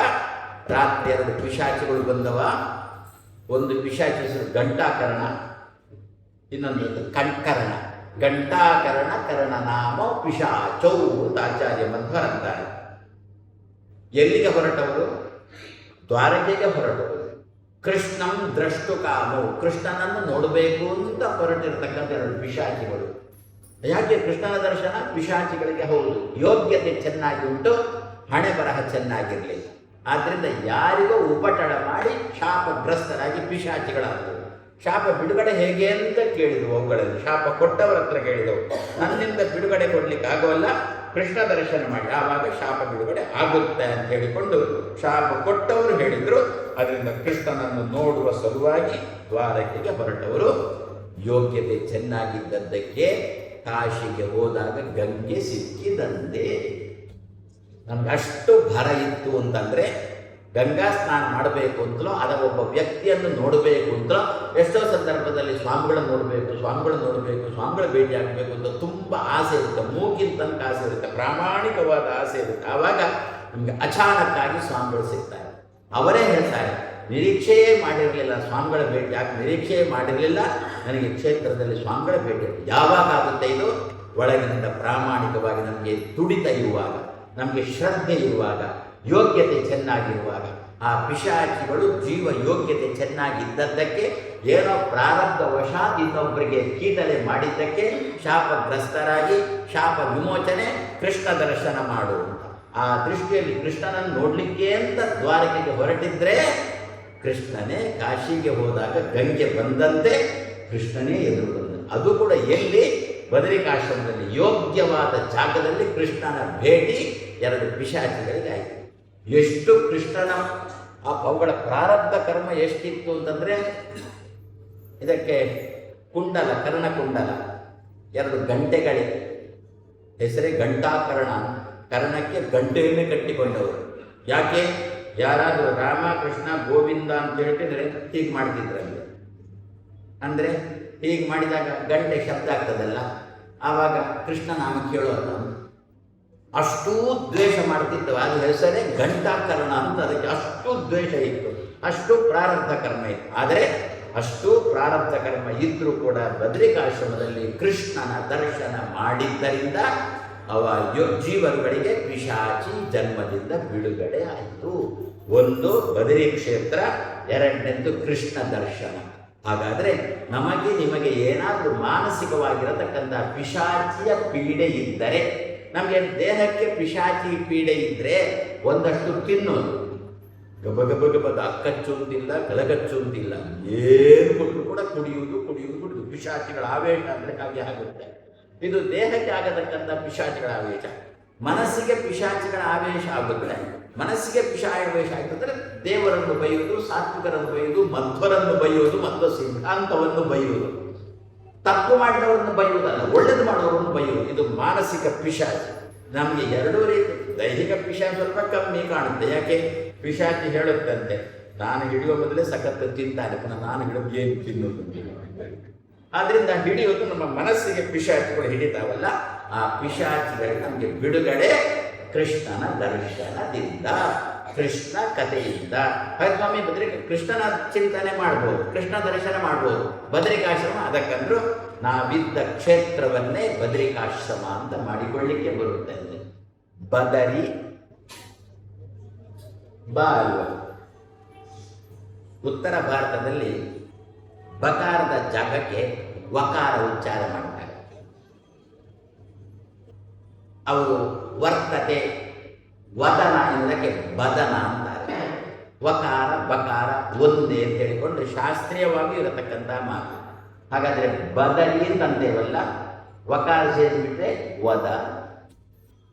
ರಾತ್ರಿ 2 ಪಿಶಾಚಿಗಳು ಬಂದವ. ಒಂದು ಪಿಶಾಚಿ ಹೆಸರು ಘಂಟಾಕರ್ಣ, ಇನ್ನೊಂದು ಕಣ್ಕರಣ, ಘಂಟಾಕರಣ ಕರಣ ನಾಮ ಪಿಶಾಚೌ ಅಂತ ಆಚಾರ್ಯ ಮಧ್ವ ಅಂತಾರೆ. ಎಲ್ಲಿಗೆ ಹೊರಟವರು? ದ್ವಾರಕೆಗೆ ಹೊರಟವರು. ಕೃಷ್ಣಂ ದ್ರಷ್ಟು ಕಾಮವು, ಕೃಷ್ಣನನ್ನು ನೋಡಬೇಕು ಅಂತ ಹೊರಟಿರ್ತಕ್ಕಂಥ ಎರಡು ಪಿಶಾಚಿಗಳು. ಯಾಕೆ ಕೃಷ್ಣನ ದರ್ಶನ? ಪಿಶಾಚಿಗಳಿಗೆ ಹೌದು, ಯೋಗ್ಯತೆ ಚೆನ್ನಾಗಿ ಉಂಟು, ಹಣೆ ಬರಹ ಚೆನ್ನಾಗಿರಲಿಲ್ಲ. ಆದ್ದರಿಂದ ಯಾರಿಗೋ ಉಪಟಳ ಮಾಡಿ ಶಾಪಗ್ರಸ್ತರಾಗಿ ಪಿಶಾಚಿಗಳಾದವು. ಶಾಪ ಬಿಡುಗಡೆ ಹೇಗೆ ಅಂತ ಕೇಳಿದವು. ಅವುಗಳಲ್ಲಿ ಶಾಪ ಕೊಟ್ಟವರ ಹತ್ರ ಕೇಳಿದವು. ನನ್ನಿಂದ ಬಿಡುಗಡೆ ಕೊಡ್ಲಿಕ್ಕೆ ಆಗೋಲ್ಲ, ಕೃಷ್ಣ ದರ್ಶನ ಮಾಡಿ, ಆವಾಗ ಶಾಪ ಬಿಡುಗಡೆ ಆಗುತ್ತೆ ಅಂತ ಹೇಳಿಕೊಂಡು ಶಾಪ ಕೊಟ್ಟವರು ಹೇಳಿದರು. ಅದರಿಂದ ಕೃಷ್ಣನನ್ನು ನೋಡುವ ಸಲುವಾಗಿ ದ್ವಾರಕೆಗೆ ಹೊರಟವರು. ಯೋಗ್ಯತೆ ಚೆನ್ನಾಗಿದ್ದದ್ದಕ್ಕೆ ಕಾಶಿಗೆ ಹೋದಾಗ ಗಂಗೆ ಸಿಕ್ಕಿದಂತೆ. ನಮ್ಗೆ ಅಷ್ಟು ಭರ ಇತ್ತು ಅಂತಂದರೆ ಗಂಗಾ ಸ್ನಾನ ಮಾಡಬೇಕು ಅಂತಲೋ, ಅದ ಒಬ್ಬ ವ್ಯಕ್ತಿಯನ್ನು ನೋಡಬೇಕು ಅಂತಲೋ, ಎಷ್ಟೋ ಸಂದರ್ಭದಲ್ಲಿ ಸ್ವಾಮಿಗಳನ್ನು ನೋಡಬೇಕು, ಸ್ವಾಮಿಗಳ ಭೇಟಿ ಆಗಬೇಕು ಅಂತ ತುಂಬ ಆಸೆ ಇರುತ್ತೆ. ಮೂಗಿನ ತನಕ ಆಸೆ ಇರುತ್ತೆ, ಪ್ರಾಮಾಣಿಕವಾದ ಆಸೆ ಇರುತ್ತೆ. ಆವಾಗ ನಮಗೆ ಅಚಾನಕ್ಕಾಗಿ ಸ್ವಾಮಿಗಳು ಸಿಗ್ತಾರೆ. ಅವರೇ ಹೇಳ್ತಾರೆ, ನಿರೀಕ್ಷೆಯೇ ಮಾಡಿರಲಿಲ್ಲ ಸ್ವಾಮಿಗಳ ಭೇಟಿ, ಯಾಕೆ ನಿರೀಕ್ಷೆಯೇ ಮಾಡಿರಲಿಲ್ಲ, ನನಗೆ ಕ್ಷೇತ್ರದಲ್ಲಿ ಸ್ವಾಮಿಗಳ ಭೇಟಿ ಯಾವಾಗ ಆಗುತ್ತೆ? ಇದು ಒಳಗಿನಿಂದ ಪ್ರಾಮಾಣಿಕವಾಗಿ ನಮಗೆ ತುಡಿತ ಇರುವಾಗ, ನಮಗೆ ಶ್ರದ್ಧೆ ಇರುವಾಗ, ಯೋಗ್ಯತೆ ಚೆನ್ನಾಗಿರುವಾಗ. ಆ ಪಿಶಾಚಿಗಳು ಜೀವ ಯೋಗ್ಯತೆ ಚೆನ್ನಾಗಿದ್ದದ್ದಕ್ಕೆ, ಏನೋ ಪ್ರಾರಬ್ಧ ವಶಾತ್ ಇನ್ನೊಬ್ಬರಿಗೆ ಕೀಟಲೆ ಮಾಡಿದ್ದಕ್ಕೆ ಶಾಪಗ್ರಸ್ತರಾಗಿ ಶಾಪ ವಿಮೋಚನೆ, ಕೃಷ್ಣ ದರ್ಶನ ಮಾಡುವಂತ ಆ ದೃಷ್ಟಿಯಲ್ಲಿ ಕೃಷ್ಣನನ್ನು ನೋಡಲಿಕ್ಕೆ ಅಂತ ದ್ವಾರಕೆಗೆ ಹೊರಟಿದ್ರೆ, ಕೃಷ್ಣನೇ ಕಾಶಿಗೆ ಹೋದಾಗ ಗಂಗೆ ಬಂದಂತೆ ಕೃಷ್ಣನೇ ಎದುರು ಬಂದ. ಅದು ಕೂಡ ಎಲ್ಲಿ? ಬದರಿಕಾಶ್ರಮದಲ್ಲಿ ಯೋಗ್ಯವಾದ ಜಾಗದಲ್ಲಿ ಕೃಷ್ಣನ ಭೇಟಿ ಎರಡು ಪಿಶಾಚಿಗಳಿಗೆ ಆಯಿತು. ಎಷ್ಟು ಕೃಷ್ಣನ ಅವುಗಳ ಪ್ರಾರಬ್ಧ ಕರ್ಮ ಎಷ್ಟಿತ್ತು ಅಂತಂದರೆ, ಇದಕ್ಕೆ ಕುಂಡಲ, ಕರ್ಣಕುಂಡಲ, ಎರಡು ಗಂಟೆಗಳಿವೆ, ಹೆಸರೇ ಘಂಟಾಕರ್ಣ. ಕರ್ಣಕ್ಕೆ ಗಂಟೆಯನ್ನೇ ಕಟ್ಟಿಕೊಂಡವರು. ಯಾಕೆ? ಯಾರಾದರೂ ರಾಮ ಕೃಷ್ಣ ಗೋವಿಂದ ಅಂತ ಹೇಳ್ತಿದ್ರೆ ಹೀಗೆ ಮಾಡ್ತಿದ್ರಲ್ಲಿ. ಅಂದರೆ ಹೀಗೆ ಮಾಡಿದಾಗ ಗಂಟೆ ಶಬ್ದ ಆಗ್ತದಲ್ಲ, ಆವಾಗ ಕೃಷ್ಣ ನಾಮ ಕೇಳೋಲ್ಲ. ಅಷ್ಟೂ ದ್ವೇಷ ಮಾಡ್ತಿದ್ದವು. ಅದು ಹೆಸರೇ ಘಂಟಾಕರ್ಣ ಅಂತ. ಅದಕ್ಕೆ ಅಷ್ಟು ದ್ವೇಷ ಇತ್ತು, ಅಷ್ಟು ಪ್ರಾರಬ್ಧ ಕರ್ಮ ಇತ್ತು. ಆದರೆ ಅಷ್ಟು ಪ್ರಾರಬ್ಧ ಕರ್ಮ ಇದ್ದರೂ ಕೂಡ ಬದರಿಕಾಶ್ರಮದಲ್ಲಿ ಕೃಷ್ಣನ ದರ್ಶನ ಮಾಡಿದ್ದರಿಂದ ಅವ ಜೀವರುಗಳಿಗೆ ಪಿಶಾಚಿ ಜನ್ಮದಿಂದ ಬಿಡುಗಡೆ ಆಯಿತು. ಒಂದು ಬದರಿ ಕ್ಷೇತ್ರ, ಎರಡನೇದ್ದು ಕೃಷ್ಣ ದರ್ಶನ. ಹಾಗಾದರೆ ನಮಗೆ ನಿಮಗೆ ಏನಾದರೂ ಮಾನಸಿಕವಾಗಿರತಕ್ಕಂಥ ಪಿಶಾಚಿಯ ಪೀಡೆ ಇದ್ದರೆ, ನಮಗೆ ದೇಹಕ್ಕೆ ಪಿಶಾಚಿ ಪೀಡೆ ಇದ್ದರೆ ಒಂದಷ್ಟು ತಿನ್ನೋದು, ಗಬ ಗಬ ಗಬದ ಅಕ್ಕಚ್ಚು ಅಂತಿಲ್ಲ, ಗಲಗಚ್ಚು ಅಂತಿಲ್ಲ, ಏನು ಕೊಟ್ಟರು ಕೂಡ ಕುಡಿಯುವುದು. ಪಿಶಾಚಿಗಳ ಆವೇಶ ಅಂದರೆ ಹಾಗೆ ಆಗುತ್ತೆ. ಇದು ದೇಹಕ್ಕೆ ಆಗತಕ್ಕಂಥ ಪಿಶಾಚಿಗಳ ಆವೇಶ. ಮನಸ್ಸಿಗೆ ಪಿಶಾಚಿಗಳ ಆವೇಶ ಆಗುತ್ತೆ. ಮನಸ್ಸಿಗೆ ಆವೇಶ ಆಗ್ತಂದರೆ ದೇವರನ್ನು ಬೈಯುವುದು, ಸಾತ್ವಿಕರನ್ನು ಬೈಯುವುದು, ಮಧ್ವರನ್ನು ಬೈಯುವುದು, ಮಧ್ವ ಸಿದ್ಧಾಂತವನ್ನು ಬೈಯುವುದು. ತಪ್ಪು ಮಾಡಿದವರನ್ನು ಬೈಯುವುದಲ್ಲ, ಒಳ್ಳೆಯದು ಮಾಡುವವರನ್ನು ಬೈಯುವುದು. ಇದು ಮಾನಸಿಕ ಪಿಶಾಚಿ. ನಮಗೆ ಎರಡೂ ರೀತಿ. ದೈಹಿಕ ಪಿಶಾಚಿ ಸ್ವಲ್ಪ ಕಮ್ಮಿ ಕಾಣುತ್ತೆ. ಯಾಕೆ? ಪಿಶಾಚಿ ಹೇಳುತ್ತಂತೆ, ನಾನು ಹಿಡಿಯುವ ಮೊದಲೇ ಸಖತ್ತು ತಿಂತಾನೆ, ಪುನಃ ನಾನು ಹಿಡಿದು ಏನು ತಿನ್ನೋದು. ಆದ್ದರಿಂದ ಹಿಡಿಯೋದು ನಮ್ಮ ಮನಸ್ಸಿಗೆ ಪಿಶಾಚಿಗಳು ಹಿಡಿತಾವಲ್ಲ, ಆ ಪಿಶಾಚಿಗಳಿಗೆ ನಮಗೆ ಬಿಡುಗಡೆ ಕೃಷ್ಣನ ದರ್ಶನದಿಂದ, ಕೃಷ್ಣ ಕಥೆಯಿಂದ. ಸ್ವಾಮಿ ಕೃಷ್ಣನ ಚಿಂತನೆ ಮಾಡ್ಬೋದು, ಕೃಷ್ಣ ದರ್ಶನ ಮಾಡ್ಬೋದು. ಬದರಿಕಾಶ್ರಮ ಅದಕ್ಕಂದ್ರು ನಾವಿದ್ದ ಕ್ಷೇತ್ರವನ್ನೇ ಬದರಿಕಾಶ್ರಮ ಅಂತ ಮಾಡಿಕೊಳ್ಳಿಕ್ಕೆ ಬರುತ್ತೆ. ಬದರಿ ಬಾ ಅಲ್ವ? ಉತ್ತರ ಭಾರತದಲ್ಲಿ ಬಕಾರದ ಜಾಗಕ್ಕೆ ವಕಾರ ಉಚ್ಚಾರ ಮಾಡ್ತಾರೆ. ಅವರು ವರ್ತತೆ ವದನ ಎನ್ನುವುದಕ್ಕೆ ಬದನ ಅಂತಾರೆ. ವಕಾರ ಬಕಾರ ಒಂದೇ ಅಂತ ಹೇಳಿಕೊಂಡು ಶಾಸ್ತ್ರೀಯವಾಗಿ ಇರತಕ್ಕಂಥ ಮಾತು. ಹಾಗಾದರೆ ಬದರಿ ಅಂತಂತೇವಲ್ಲ, ವಕಾರ ಸೇರಿಬಿಟ್ರೆ ವದ.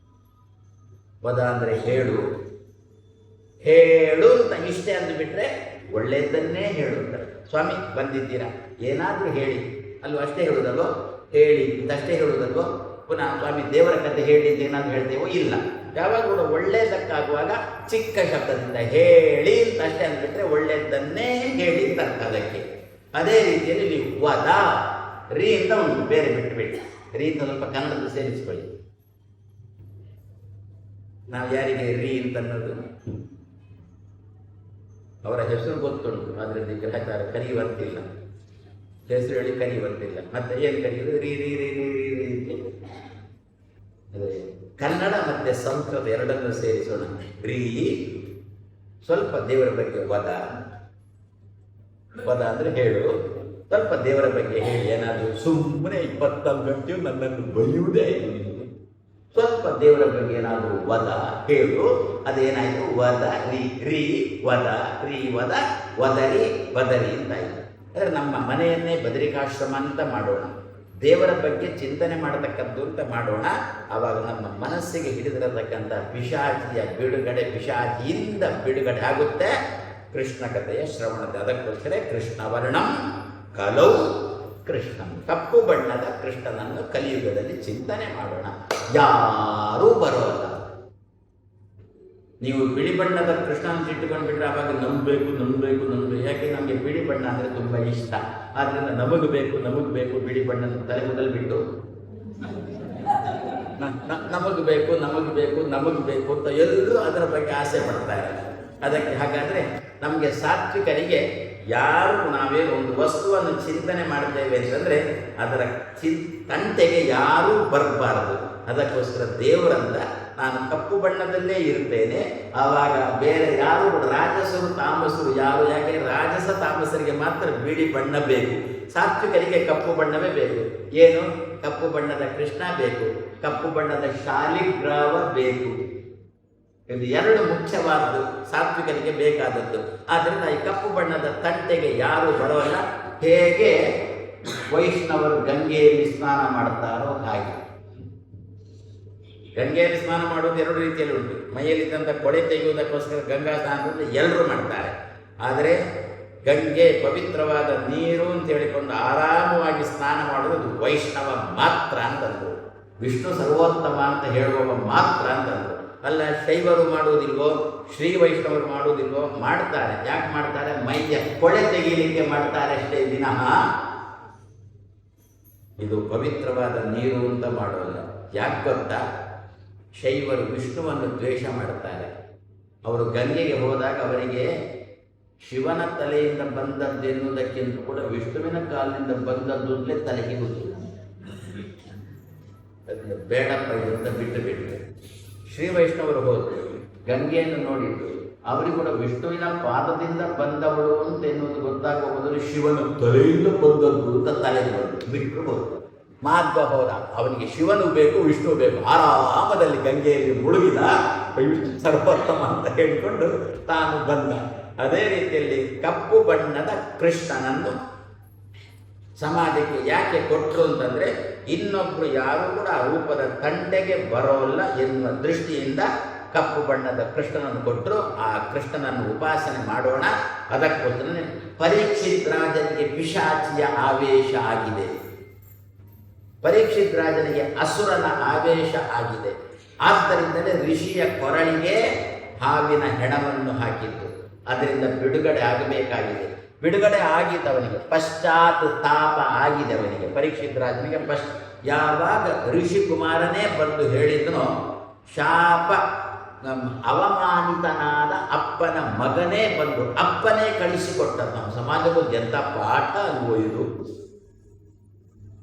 ವದ ಅಂದರೆ ಹೇಳು, ಹೇಳು ಅಂತ ಇಷ್ಟೇ ಅಂದುಬಿಟ್ರೆ ಒಳ್ಳೆಯದನ್ನೇ ಹೇಳುತ್ತಾರೆ. ಸ್ವಾಮಿ ಬಂದಿದ್ದೀರಾ, ಏನಾದರೂ ಹೇಳಿ ಅಲ್ವೋ, ಅಷ್ಟೇ ಹೇಳುವುದಲ್ವೋ, ಹೇಳಿ ಇಂತಷ್ಟೇ ಹೇಳುವುದಲ್ವೋ. ಪುನಃ ಸ್ವಾಮಿ ದೇವರ ಕಥೆ ಹೇಳಿದ್ದು ಏನಾದರೂ ಹೇಳ್ತೇವೋ? ಇಲ್ಲ. ಯಾವಾಗ ಕೂಡ ಒಳ್ಳೆಯದಕ್ಕಾಗುವಾಗ ಚಿಕ್ಕ ಶಬ್ದದಿಂದ ಹೇಳಿ ಅಂತ ಅಷ್ಟೇ ಅಂದ್ಬಿಟ್ರೆ ಒಳ್ಳೆಯದನ್ನೇ ಹೇಳಿ ಅಂತ ಅರ್ಥ ಅದಕ್ಕೆ. ಅದೇ ರೀತಿಯಲ್ಲಿ ನೀವು ವದ, ರೀ ಅಂತ ಒಂದು ಬೇರೆ ಬಿಟ್ಟುಬಿಟ್ಟು, ರೀ ಅಂತ ಸ್ವಲ್ಪ ಕನ್ನಡದ ಸೇರಿಸ್ಕೊಳ್ಳಿ. ನಾವು ಯಾರಿಗೆ ರೀ ಅಂತ ಅನ್ನೋದು? ಅವರ ಹೆಸರು ಗೊತ್ತುಂಟು, ಆದರೆ ಗ್ರಹಚಾರ ಕರೆಯುವಂತಿಲ್ಲ. ಹೆಸರು ಹೇಳಿ ಕರೆಯುವಂತಿಲ್ಲ. ಮತ್ತೆ ಏನು ಕರೆಯೋದು? ರೀ ರೀ ರೀ ರೀ ರೀ ರೀ ಅದೇ ಕನ್ನಡ ಮತ್ತು ಸಂಸ್ಕೃತ ಎರಡನ್ನೂ ಸೇರಿಸೋಣ. ರೀ ಸ್ವಲ್ಪ ದೇವರ ಬಗ್ಗೆ ವದ ಅಂದರೆ ಹೇಳು, ಸ್ವಲ್ಪ ದೇವರ ಬಗ್ಗೆ ಹೇಳಿ. ಏನಾದರೂ ಸುಮ್ಮನೆ 24 ಗಂಟೆಯು ನನ್ನನ್ನು ಬೈಯುವುದೇ ಇಲ್ಲ. ಸ್ವಲ್ಪ ದೇವರ ಬಗ್ಗೆ ಏನಾದರೂ ವದ ಹೇಳು. ಅದೇನಾಯಿತು? ವದ ರೀ ರೀ ವದ ರೀ ವದ ವದರಿ ಬದರಿ ಅಂತಾಯಿತು. ಅಂದರೆ ನಮ್ಮ ಮನೆಯನ್ನೇ ಬದರಿಕಾಶ್ರಮ ಅಂತ ಮಾಡೋಣ, ದೇವರ ಬಗ್ಗೆ ಚಿಂತನೆ ಮಾಡತಕ್ಕದ್ದು ಅಂತ ಮಾಡೋಣ. ಆವಾಗ ನಮ್ಮ ಮನಸ್ಸಿಗೆ ಹಿಡಿದಿರತಕ್ಕಂಥ ಪಿಶಾಚಿಯ ಬಿಡುಗಡೆ, ಪಿಶಾಚಿಯಿಂದ ಬಿಡುಗಡೆ ಆಗುತ್ತೆ. ಕೃಷ್ಣ ಕಥೆಯ ಶ್ರವಣತೆ. ಅದಕ್ಕೋಸ್ಕರ ಕೃಷ್ಣವರ್ಣಂ ಕಲೌ ಕೃಷ್ಣಂ, ಕಪ್ಪು ಬಣ್ಣದ ಕೃಷ್ಣನನ್ನು ಕಲಿಯುಗದಲ್ಲಿ ಚಿಂತನೆ ಮಾಡೋಣ. ಯಾರೂ ಬರೋಲ್ಲ. ನೀವು ಬಿಳಿ ಬಣ್ಣದ ಕೃಷ್ಣನ ಇಟ್ಟುಕೊಂಡು ಬಿಟ್ಟರೆ ಆವಾಗ ನಂಬಬೇಕು. ಯಾಕೆ? ನಮಗೆ ಬಿಳಿ ಬಣ್ಣ ಅಂದರೆ ತುಂಬ ಇಷ್ಟ. ಆದ್ದರಿಂದ ನಮಗೆ ಬೇಕು ಬಿಳಿ ಬಣ್ಣದ ತಲೆ ಮೊದಲು ಬಿಟ್ಟು ನಮಗೆ ಬೇಕು ಅಂತ ಎಲ್ಲರೂ ಅದರ ಬಗ್ಗೆ ಆಸೆ ಪಡ್ತಾರೆ. ಅದಕ್ಕೆ ಹಾಗಾದರೆ ನಮಗೆ ಸಾತ್ವಿಕರಿಗೆ ಯಾರು ನಾವೇನು ಒಂದು ವಸ್ತುವನ್ನು ಚಿಂತನೆ ಮಾಡ್ತೇವೆ ಅಂತಂದರೆ ಅದರ ತಂಟೆಗೆ ಯಾರೂ ಬರಬಾರದು. ಅದಕ್ಕೋಸ್ಕರ ದೇವರಂತ ನಾನು ಕಪ್ಪು ಬಣ್ಣದಲ್ಲೇ ಇರ್ತೇನೆ. ಆವಾಗ ಬೇರೆ ಯಾರು ರಾಜಸರು ತಾಮಸರು ಯಾರು? ಯಾಕೆ? ರಾಜಸ ತಾಮಸರಿಗೆ ಮಾತ್ರ ಬಿಳಿ ಬಣ್ಣ ಬೇಕು, ಸಾತ್ವಿಕರಿಗೆ ಕಪ್ಪು ಬಣ್ಣವೇ ಬೇಕು. ಏನು? ಕಪ್ಪು ಬಣ್ಣದ ಕೃಷ್ಣ ಬೇಕು, ಕಪ್ಪು ಬಣ್ಣದ ಶಾಲಿಗ್ರಾಮ ಬೇಕು. ಇದು ಎರಡು ಮುಖ್ಯವಾದದ್ದು ಸಾತ್ವಿಕರಿಗೆ ಬೇಕಾದದ್ದು. ಆದ್ದರಿಂದ ಈ ಕಪ್ಪು ಬಣ್ಣದ ತಂಟೆಗೆ ಯಾರು ಬರೋಲ್ಲ. ಹೇಗೆ ವೈಷ್ಣವರು ಗಂಗೆಯಲ್ಲಿ ಸ್ನಾನ ಮಾಡ್ತಾರೋ ಹಾಗೆ. ಗಂಗೆಯಲ್ಲಿ ಸ್ನಾನ ಮಾಡೋದು ಎರಡು ರೀತಿಯಲ್ಲಿ ಉಂಟು. ಮೈಯಲ್ಲಿದ್ದಂಥ ಕೊಳೆ ತೆಗೆಯುವುದಕ್ಕೋಸ್ಕರ ಗಂಗಾ ಸ್ನಾನದಲ್ಲಿ ಎಲ್ಲರೂ ಮಾಡ್ತಾರೆ. ಆದರೆ ಗಂಗೆ ಪವಿತ್ರವಾದ ನೀರು ಅಂತ ಹೇಳಿಕೊಂಡು ಆರಾಮವಾಗಿ ಸ್ನಾನ ಮಾಡೋದು ವೈಷ್ಣವ ಮಾತ್ರ ಅಂತಂದರು. ವಿಷ್ಣು ಸರ್ವೋತ್ತಮ ಅಂತ ಹೇಳುವವ ಮಾತ್ರ ಅಂತಂದರು. ಅಲ್ಲ, ಶೈವರು ಮಾಡುವುದಿಲ್ವೋ, ಶ್ರೀ ವೈಷ್ಣವರು ಮಾಡುವುದಿಲ್ವೋ? ಮಾಡ್ತಾರೆ. ಯಾಕೆ ಮಾಡ್ತಾರೆ? ಮೈಯ ಕೊಳೆ ತೆಗೀಲಿಕ್ಕೆ ಮಾಡ್ತಾರೆ ಅಷ್ಟೇ ವಿನಃ ಇದು ಪವಿತ್ರವಾದ ನೀರು ಅಂತ ಮಾಡೋಲ್ಲ. ಯಾಕೆ ಗೊತ್ತಾ? ಶೈವರು ವಿಷ್ಣುವನ್ನು ದ್ವೇಷ ಮಾಡ್ತಾರೆ. ಅವರು ಗಂಗೆಗೆ ಹೋದಾಗ ಅವರಿಗೆ ಶಿವನ ತಲೆಯಿಂದ ಬಂದದ್ದು ಎನ್ನುವುದಕ್ಕಿಂತ ಕೂಡ ವಿಷ್ಣುವಿನ ಕಾಲಿನಿಂದ ಬಂದದ್ದು ಅಂತಲೇ ತಲೆಗೆ ಗೊತ್ತಿಲ್ಲ. ಅದನ್ನು ಬೇಡಪ್ಪ ಅಂತ ಬಿಟ್ಟು ಶ್ರೀ ವೈಷ್ಣವರು ಹೋದರು, ಗಂಗೆಯನ್ನು ನೋಡಿದ್ರು. ಅವರಿಗೆ ಕೂಡ ವಿಷ್ಣುವಿನ ಪಾದದಿಂದ ಬಂದವಳು ಅಂತ ಎನ್ನುವುದು ಗೊತ್ತಾಗುವ ಮೊದಲು ಶಿವನ ತಲೆಯಿಂದ ಬಂದದ್ದು ಅಂತ ತಲೆಗೆ ಬಂದು ಬಿಟ್ಟರು ಹೋದರು. ಮಾಧ್ವ ಹೋದ, ಅವನಿಗೆ ಶಿವನು ಬೇಕು, ವಿಷ್ಣು ಬೇಕು. ಆರಾಮದಲ್ಲಿ ಗಂಗೆಯಲ್ಲಿ ಮುಳುಗಿದ, ವಿಷ್ಣು ಸರ್ವೋತ್ತಮ ಅಂತ ಹೇಳಿಕೊಂಡು ತಾನು ಬಂದ. ಅದೇ ರೀತಿಯಲ್ಲಿ ಕಪ್ಪು ಬಣ್ಣದ ಕೃಷ್ಣನನ್ನು ಸಮಾಜಕ್ಕೆ ಯಾಕೆ ಕೊಟ್ಟರು ಅಂತಂದರೆ ಇನ್ನೊಬ್ಬರು ಯಾರು ಕೂಡ ಆ ರೂಪದ ತಂಟೆಗೆ ಬರೋಲ್ಲ ಎನ್ನುವ ದೃಷ್ಟಿಯಿಂದ ಕಪ್ಪು ಬಣ್ಣದ ಕೃಷ್ಣನನ್ನು ಕೊಟ್ಟರು. ಆ ಕೃಷ್ಣನನ್ನು ಉಪಾಸನೆ ಮಾಡೋಣ. ಅದಕ್ಕೋಸ್ಕರ ಪರೀಕ್ಷಿತ್ ರಾಜನಿಗೆ ಪಿಶಾಚಿಯ ಆವೇಶ ಆಗಿದೆ, ಪರೀಕ್ಷಿತ್ ರಾಜನಿಗೆ ಅಸುರನ ಆವೇಶ ಆಗಿದೆ. ಆದ್ದರಿಂದಲೇ ಋಷಿಯ ಕೊರಳಿಗೆ ಹಾವಿನ ಹೆಣವನ್ನು ಹಾಕಿದ್ದು. ಅದರಿಂದ ಬಿಡುಗಡೆ ಆಗಬೇಕಾಗಿದೆ. ಬಿಡುಗಡೆ ಆಗಿದ್ದವನಿಗೆ ಪಶ್ಚಾತ್ ತಾಪ ಆಗಿದೆ. ಅವನಿಗೆ ಪರೀಕ್ಷಿತ್ ರಾಜನಿಗೆ ಯಾವಾಗ ಋಷಿಕುಮಾರನೇ ಬಂದು ಹೇಳಿದನೋ, ಶಾಪ ಅವಮಾನಿತನಾದ ಅಪ್ಪನ ಮಗನೇ ಬಂದು ಅಪ್ಪನೇ ಕಳಿಸಿಕೊಟ್ಟ. ನಮ್ಮ ಸಮಾಜಕ್ಕೂ ಎಂಥ ಪಾಠ ಅಲ್ವೋ ಇದು.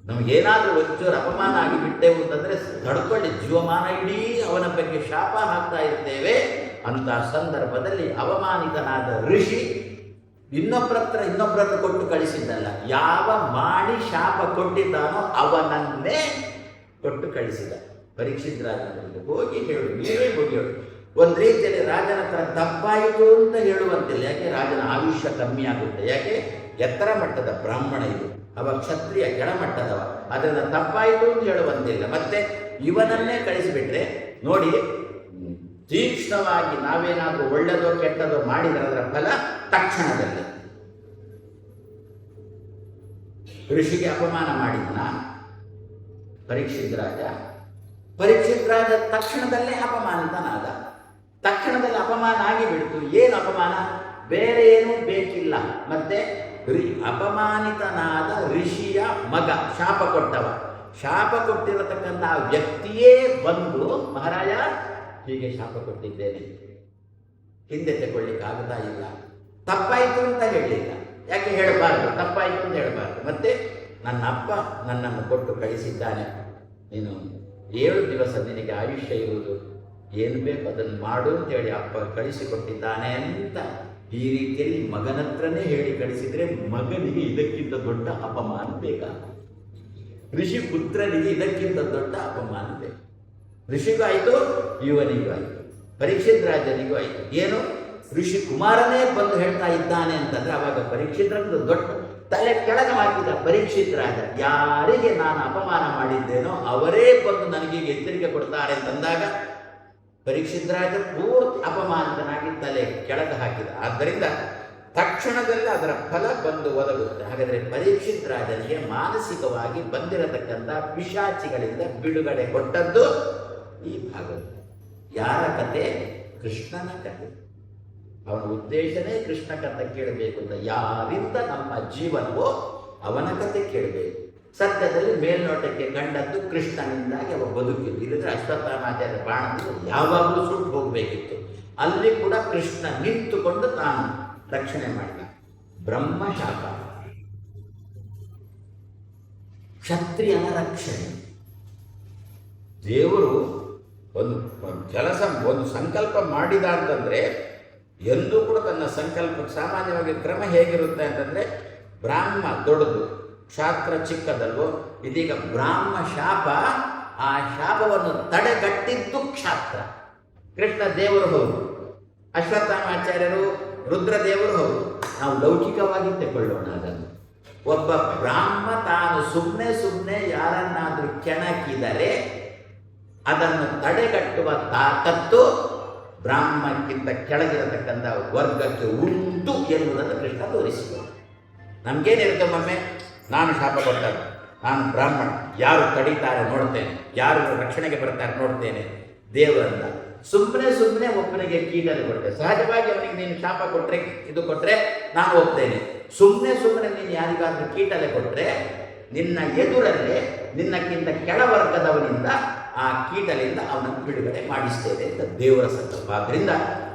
ನಮಗೇನಾದರೂ ಒಂಚೂರು ಅಪಮಾನ ಆಗಿಬಿಟ್ಟೆವು ಅಂತಂದರೆ ತಡ್ಕೊಳ್ಳಿ, ಜೀವಮಾನ ಇಡೀ ಅವನ ಬಗ್ಗೆ ಶಾಪ ಹಾಕ್ತಾ ಇರ್ತೇವೆ. ಅಂಥ ಸಂದರ್ಭದಲ್ಲಿ ಅವಮಾನಿತನಾದ ಋಷಿ ಇನ್ನೊಬ್ಬರತ್ರ ಕೊಟ್ಟು ಕಳಿಸಿದ್ದಲ್ಲ, ಯಾವ ಮಾಡಿ ಶಾಪ ಕೊಟ್ಟಿದ್ದಾನೋ ಅವನನ್ನೇ ಕೊಟ್ಟು ಕಳಿಸಿದ. ಪರೀಕ್ಷಿತ್ ರಾಜನಲ್ಲಿ ಹೋಗಿ ಹೇಳು, ನೀವೇ ಹೋಗಿ ಹೇಳು. ಒಂದು ರೀತಿಯಲ್ಲಿ ರಾಜನ ಹತ್ರ ತಪ್ಪಾಯಿತು ಅಂತ ಹೇಳುವಂತಿಲ್ಲ. ಯಾಕೆ? ರಾಜನ ಆಯುಷ್ಯ ಕಮ್ಮಿ ಆಗುತ್ತೆ. ಯಾಕೆ? ಎತ್ತರ ಮಟ್ಟದ ಬ್ರಾಹ್ಮಣ ಇದು, ಅವ ಕ್ಷತ್ರಿಯ ಕೆಳಮಟ್ಟದವ. ಅದರಿಂದ ತಪ್ಪಾಯಿತು ಅಂತ ಹೇಳುವಂತಿಲ್ಲ. ಮತ್ತೆ ಇವನನ್ನೇ ಕಳಿಸಿಬಿಟ್ರೆ ನೋಡಿ, ತೀಕ್ಷ್ಣವಾಗಿ ನಾವೇನಾದರೂ ಒಳ್ಳೆದೋ ಕೆಟ್ಟದೋ ಮಾಡಿದರೆ ಅದರ ಫಲ ತಕ್ಷಣದಲ್ಲಿ. ಋಷಿಗೆ ಅಪಮಾನ ಮಾಡಿದ್ನ ಪರೀಕ್ಷಿತ್ ರಾಜ ತಕ್ಷಣದಲ್ಲೇ ಅಪಮಾನಿತನಾದ. ತಕ್ಷಣದಲ್ಲಿ ಅಪಮಾನ ಆಗಿಬಿಡ್ತು. ಏನು ಅಪಮಾನ? ಬೇರೆ ಏನೂ ಬೇಕಿಲ್ಲ. ಮತ್ತೆ ಅಪಮಾನಿತನಾದ ಋಷಿಯ ಮಗ, ಶಾಪ ಕೊಟ್ಟವ, ಶಾಪ ಕೊಟ್ಟಿರತಕ್ಕಂಥ ವ್ಯಕ್ತಿಯೇ ಬಂದು, ಮಹಾರಾಜ ಹೀಗೆ ಶಾಪ ಕೊಟ್ಟಿದ್ದೇನೆ, ಹಿಂದೆ ತಗೊಳ್ಳಿಕ್ಕಾಗ್ತಾ ಇಲ್ಲ, ತಪ್ಪಾಯಿತು ಅಂತ ಹೇಳಲಿಲ್ಲ. ಯಾಕೆ ಹೇಳಬಾರ್ದು? ತಪ್ಪಾಯಿತು ಅಂತ ಹೇಳಬಾರ್ದು. ಮತ್ತೆ ನನ್ನ ಅಪ್ಪ ನನ್ನನ್ನು ಕೊಟ್ಟು ಕಳಿಸಿದ್ದಾನೆ, ನೀನು 7 ದಿವಸ ನಿನಗೆ ಆಯುಷ್ಯ ಇರುವುದು, ಏನು ಬೇಕು ಅದನ್ನು ಮಾಡು ಅಂತೇಳಿ ಅಪ್ಪ ಕಳಿಸಿಕೊಟ್ಟಿದ್ದಾನೆ ಅಂತ ಈ ರೀತಿಯಲ್ಲಿ ಮಗನತ್ರನೇ ಹೇಳಿ ಕಳಿಸಿದರೆ ಮಗನಿಗೆ ಇದಕ್ಕಿಂತ ದೊಡ್ಡ ಅಪಮಾನ ಬೇಕಾ? ಋಷಿ ಪುತ್ರನಿಗೆ ಇದಕ್ಕಿಂತ ದೊಡ್ಡ ಅಪಮಾನ ಬೇಕು. ಋಷಿಗೂ ಆಯಿತು, ಇವನಿಗೂ ಆಯಿತು, ಪರೀಕ್ಷಿತ್ ರಾಜನಿಗೂ ಆಯಿತು. ಏನು ಋಷಿ ಕುಮಾರನೇ ಬಂದು ಹೇಳ್ತಾ ಇದ್ದಾನೆ ಅಂತಂದ್ರೆ ಅವಾಗ ಪರೀಕ್ಷಿತರದ್ದು ದೊಡ್ಡ ತಲೆ ಕೆಳಗೆ ಹಾಕಿದ ಪರೀಕ್ಷಿತ್ ರಾಜ. ಯಾರಿಗೆ ನಾನು ಅಪಮಾನ ಮಾಡಿದ್ದೇನೋ ಅವರೇ ಬಂದು ನನಗೆ ಎಚ್ಚರಿಕೆ ಕೊಡ್ತಾರೆ ಅಂತಂದಾಗ ಪರೀಕ್ಷಿತ್ ರಾಜ ಪೂರ್ತಿ ಅಪಮಾನಿತನಾಗಿ ತಲೆ ಕೆಳಗೆ ಹಾಕಿದ. ಆದ್ದರಿಂದ ತಕ್ಷಣದಲ್ಲಿ ಅದರ ಫಲ ಬಂದು ಒದಗುತ್ತೆ. ಹಾಗಾದರೆ ಪರೀಕ್ಷಿತ್ ರಾಜನಿಗೆ ಮಾನಸಿಕವಾಗಿ ಬಂದಿರತಕ್ಕಂಥ ಪಿಶಾಚಿಗಳಿಂದ ಬಿಡುಗಡೆ ಕೊಟ್ಟದ್ದು ಈ ಭಾಗವತ. ಯಾರ ಕತೆ? ಕೃಷ್ಣನ ಕತೆ. ಅವನ ಉದ್ದೇಶನೇ ಕೃಷ್ಣ ಕಥೆ ಕೇಳಬೇಕು ಅಂತ. ಯಾರಿಂದ ನಮ್ಮ ಜೀವನವೋ ಅವನ ಕತೆ ಕೇಳಬೇಕು. ಸತ್ಯದಲ್ಲಿ ಮೇಲ್ನೋಟಕ್ಕೆ ಕಂಡದ್ದು ಕೃಷ್ಣನಿಂದಾಗಿ ಅವ ಬದುಕಿದ್ದು. ಇಲ್ಲದ್ರೆ ಅಶ್ವತ್ಥಾಮಾಚಾರ್ಯ ಬಾಣದಿಂದ ಯಾವಾಗಲೂ ಸುಟ್ಟು ಹೋಗಬೇಕಿತ್ತು. ಅಲ್ಲಿ ಕೂಡ ಕೃಷ್ಣ ನಿಂತುಕೊಂಡು ತಾನು ರಕ್ಷಣೆ ಮಾಡಿದ. ಬ್ರಹ್ಮಶಾಪ, ಕ್ಷತ್ರಿಯನ ರಕ್ಷಣೆ. ದೇವರು ಒಂದು ಕೆಲಸ, ಒಂದು ಸಂಕಲ್ಪ ಮಾಡಿದ ಅಂತಂದರೆ ಎಂದೂ ಕೂಡ ತನ್ನ ಸಂಕಲ್ಪಕ್ಕೆ ಸಾಮಾನ್ಯವಾಗಿ ಕ್ರಮ ಹೇಗಿರುತ್ತೆ ಅಂತಂದರೆ ಬ್ರಾಹ್ಮ ದೊಡ್ಡದು, ಕ್ಷಾತ್ರ ಚಿಕ್ಕದಲ್ವೋ. ಇದೀಗ ಬ್ರಾಹ್ಮ ಶಾಪ, ಆ ಶಾಪವನ್ನು ತಡೆಗಟ್ಟಿದ್ದು ಕ್ಷಾತ್ರ. ಕೃಷ್ಣ ದೇವರು ಹೌದು, ಅಶ್ವತ್ಥಾಮಾಚಾರ್ಯರು ರುದ್ರದೇವರು ಹೌದು. ನಾವು ಲೌಕಿಕವಾಗಿ ತಗೊಳ್ಳೋಣ ಅದನ್ನು. ಒಬ್ಬ ಬ್ರಾಹ್ಮ ತಾನು ಸುಮ್ಮನೆ ಯಾರನ್ನಾದರೂ ಕೆಣಕಿದರೆ ಅದನ್ನು ತಡೆಗಟ್ಟುವ ತಾಕತ್ತು ಬ್ರಾಹ್ಮಕ್ಕಿಂತ ಕೆಳಗಿರತಕ್ಕಂಥ ವರ್ಗಕ್ಕೆ ಉಂಟು ಎನ್ನುವುದನ್ನು ಕೃಷ್ಣ ತೋರಿಸಿದರು. ನಮಗೇನಿರುತ್ತೆ ಒಮ್ಮೆ, ನಾನು ಶಾಪ ಕೊಟ್ಟದ್ದು, ನಾನು ಬ್ರಾಹ್ಮಣ, ಯಾರು ತಡೀತಾರೆ ನೋಡ್ತೇನೆ, ಯಾರು ರಕ್ಷಣೆಗೆ ಬರ್ತಾರೆ ನೋಡ್ತೇನೆ ದೇವರನ್ನ. ಸುಮ್ಮನೆ ಒಬ್ಬನಿಗೆ ಕೀಟಲೆ ಕೊಟ್ಟೆ. ಸಹಜವಾಗಿ ಅವನಿಗೆ ನೀನು ಶಾಪ ಕೊಟ್ಟರೆ, ಇದು ಕೊಟ್ಟರೆ ನಾನು ಒಪ್ತೇನೆ. ಸುಮ್ಮನೆ ನೀನು ಯಾರಿಗಾದ್ರೂ ಕೀಟಲೆ ಕೊಟ್ಟರೆ ನಿನ್ನ ಎದುರಲ್ಲೇ ನಿನ್ನಕ್ಕಿಂತ ಕೆಳವರ್ಗದವನಿಂದ ಆ ಕೀಟಲೆಯಿಂದ ಅವನನ್ನು ಬಿಡುಗಡೆ ಮಾಡಿಸ್ತೇವೆ ಅಂತ ದೇವರ ಸಂಕಲ್ಪ. ಆದ್ದರಿಂದ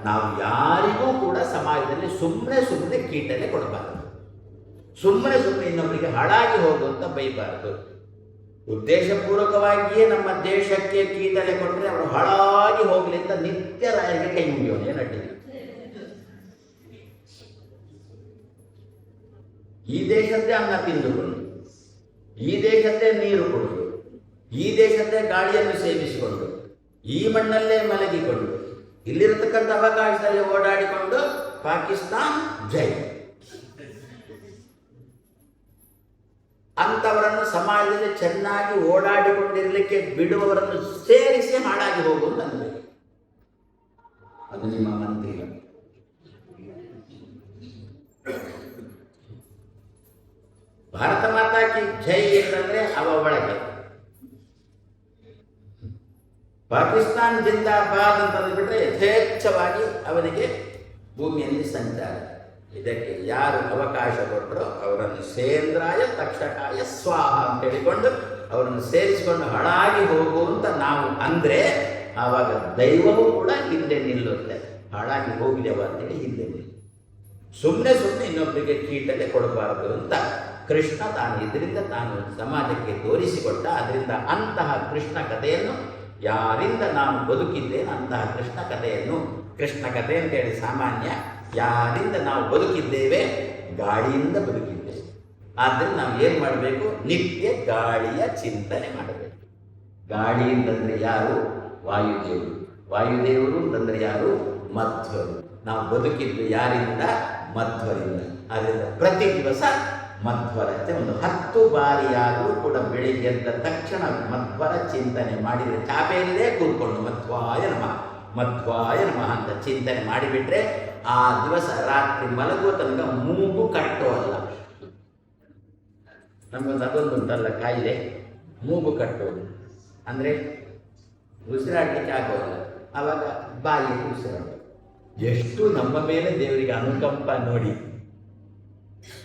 ನಾವು ಯಾರಿಗೂ ಕೂಡ ಸಮಾಜದಲ್ಲಿ ಸುಮ್ಮನೆ ಕೀಟಲೆ ಕೊಡಬಾರದು. ಸುಮ್ಮನೆ ಇನ್ನೊಬ್ಬರಿಗೆ ಹಾಳಾಗಿ ಹೋಗುವಂತ ಬೈಬಾರದು. ಉದ್ದೇಶಪೂರ್ವಕವಾಗಿಯೇ ನಮ್ಮ ದೇಶಕ್ಕೆ ಕೀಟಲೆ ಕೊಟ್ಟರೆ ಅವರು ಹಾಳಾಗಿ ಹೋಗಲಿ ಅಂತ ನಿತ್ಯ ರಾಯರಿಗೆ ಕೈ ಮುಗಿಯೋಣ. ಏನಡ್ಡಿಲ್ಲ. ಈ ದೇಶದ್ದೇ ಅನ್ನ ತಿಂದುಕೊಂಡು, ಈ ದೇಶದ್ದೇ ನೀರು ಕುಡಿದು, ಈ ದೇಶದ್ದೇ ಗಾಳಿಯನ್ನು ಸೇವಿಸಿಕೊಂಡು, ಈ ಮಣ್ಣಲ್ಲೇ ಮಲಗಿಕೊಂಡು, ಇಲ್ಲಿರತಕ್ಕಂಥ ಅವಕಾಶದಲ್ಲಿ ಓಡಾಡಿಕೊಂಡು ಪಾಕಿಸ್ತಾನ್ ಜೈ ಅಂಥವರನ್ನು ಸಮಾಜದಲ್ಲಿ ಚೆನ್ನಾಗಿ ಓಡಾಡಿಕೊಂಡಿರಲಿಕ್ಕೆ ಬಿಡುವವರನ್ನು ಸೇರಿಸಿ ಹಾಳಾಗಿ ಹೋಗುವುದು ಅನ್ನಬೇಕು. ಅದು ನಿಮ್ಮ ಮಂತ್ರಿಗಳು. ಭಾರತ ಮಾತಾ ಕಿ ಜೈ ಅಂತಂದ್ರೆ ಅವ ಒಳಗೆ, ಪಾಕಿಸ್ತಾನ್ ಜಿಂದಾಬಾದ್ ಅಂತಂದು ಬಿಟ್ರೆ ಯಥೇಚ್ಛವಾಗಿ ಅವನಿಗೆ ಭೂಮಿಯಲ್ಲಿ ಸಂಚಾರ. ಇದಕ್ಕೆ ಯಾರು ಅವಕಾಶ ಕೊಟ್ಟರೋ ಅವರನ್ನು ಸೇಂದ್ರಾಯ ತಕ್ಷಕಾಯ ಸ್ವಾಹ ಅಂತ ಹೇಳಿಕೊಂಡು ಅವರನ್ನು ಸೇರಿಸಿಕೊಂಡು ಹಾಳಾಗಿ ಹೋಗುವಂತ ನಾವು ಅಂದರೆ ಆವಾಗ ದೈವವೂ ಕೂಡ ಹಿಂದೆ ನಿಲ್ಲುತ್ತೆ. ಹಾಳಾಗಿ ಹೋಗಿದೆವ ಅಂತೇಳಿ ಹಿಂದೆ ನಿಲ್ಲ. ಸುಮ್ಮನೆ ಇನ್ನೊಬ್ಬರಿಗೆ ಕೀಟಲೆ ಕೊಡಬಾರದು ಅಂತ ಕೃಷ್ಣ ತಾನು ಇದರಿಂದ ತಾನು ಸಮಾಜಕ್ಕೆ ತೋರಿಸಿಕೊಟ್ಟ. ಅದರಿಂದ ಅಂತಹ ಕೃಷ್ಣ ಕಥೆಯನ್ನು ಯಾರಿಂದ ನಾವು ಬದುಕಿದ್ದೇನೆ ಅಂತಹ ಕೃಷ್ಣ ಕಥೆಯನ್ನು, ಕೃಷ್ಣ ಕಥೆ ಅಂತೇಳಿ ಸಾಮಾನ್ಯ, ಯಾರಿಂದ ನಾವು ಬದುಕಿದ್ದೇವೆ, ಗಾಳಿಯಿಂದ ಬದುಕಿದ್ದೇವೆ. ಆದ್ದರಿಂದ ನಾವು ಏನು ಮಾಡಬೇಕು? ನಿತ್ಯ ಗಾಳಿಯ ಚಿಂತನೆ ಮಾಡಬೇಕು. ಗಾಳಿ ಅಂತಂದರೆ ಯಾರು? ವಾಯುದೇವರು. ವಾಯುದೇವರು ಅಂತಂದರೆ ಯಾರು? ಮಧ್ವರು. ನಾವು ಬದುಕಿದ್ದು ಯಾರಿಂದ? ಮಧ್ವರಿಂದ. ಆದ್ದರಿಂದ ಪ್ರತಿ ದಿವಸ ಮಧ್ವರಂತೆ ಒಂದು 10 ಬಾರಿಯಾದರೂ ಕೂಡ ಬೆಳಿಗ್ಗೆ ಎದ್ದ ತಕ್ಷಣ ಮಧ್ವರ ಚಿಂತನೆ ಮಾಡಿದರೆ, ಚಾಪೆಯಲ್ಲೇ ಕೂತ್ಕೊಂಡು ಮಧ್ವಾಯ ನಮಃ ಮಧ್ವಾಯ ನಮಃ ಅಂತ ಚಿಂತನೆ ಮಾಡಿಬಿಟ್ರೆ ಆ ದಿವಸ ರಾತ್ರಿ ಮಲಗುವ ತನಕ ಮೂಗು ಕಟ್ಟೋಲ್ಲ. ನಮಗೊಂದು ಅದೊಂದು ಉಂಟಲ್ಲ ಕಾಯಿಲೆ, ಮೂಗು ಕಟ್ಟೋದು ಅಂದರೆ ಉಸಿರಾಡಲಿಕ್ಕೆ ಆಗೋಲ್ಲ. ಆವಾಗ ಬಾಯಿಗೆ ಉಸಿರಾಡೋದು. ಎಷ್ಟು ನಮ್ಮ ಮೇಲೆ ದೇವರಿಗೆ ಅನುಕಂಪ ನೋಡಿ.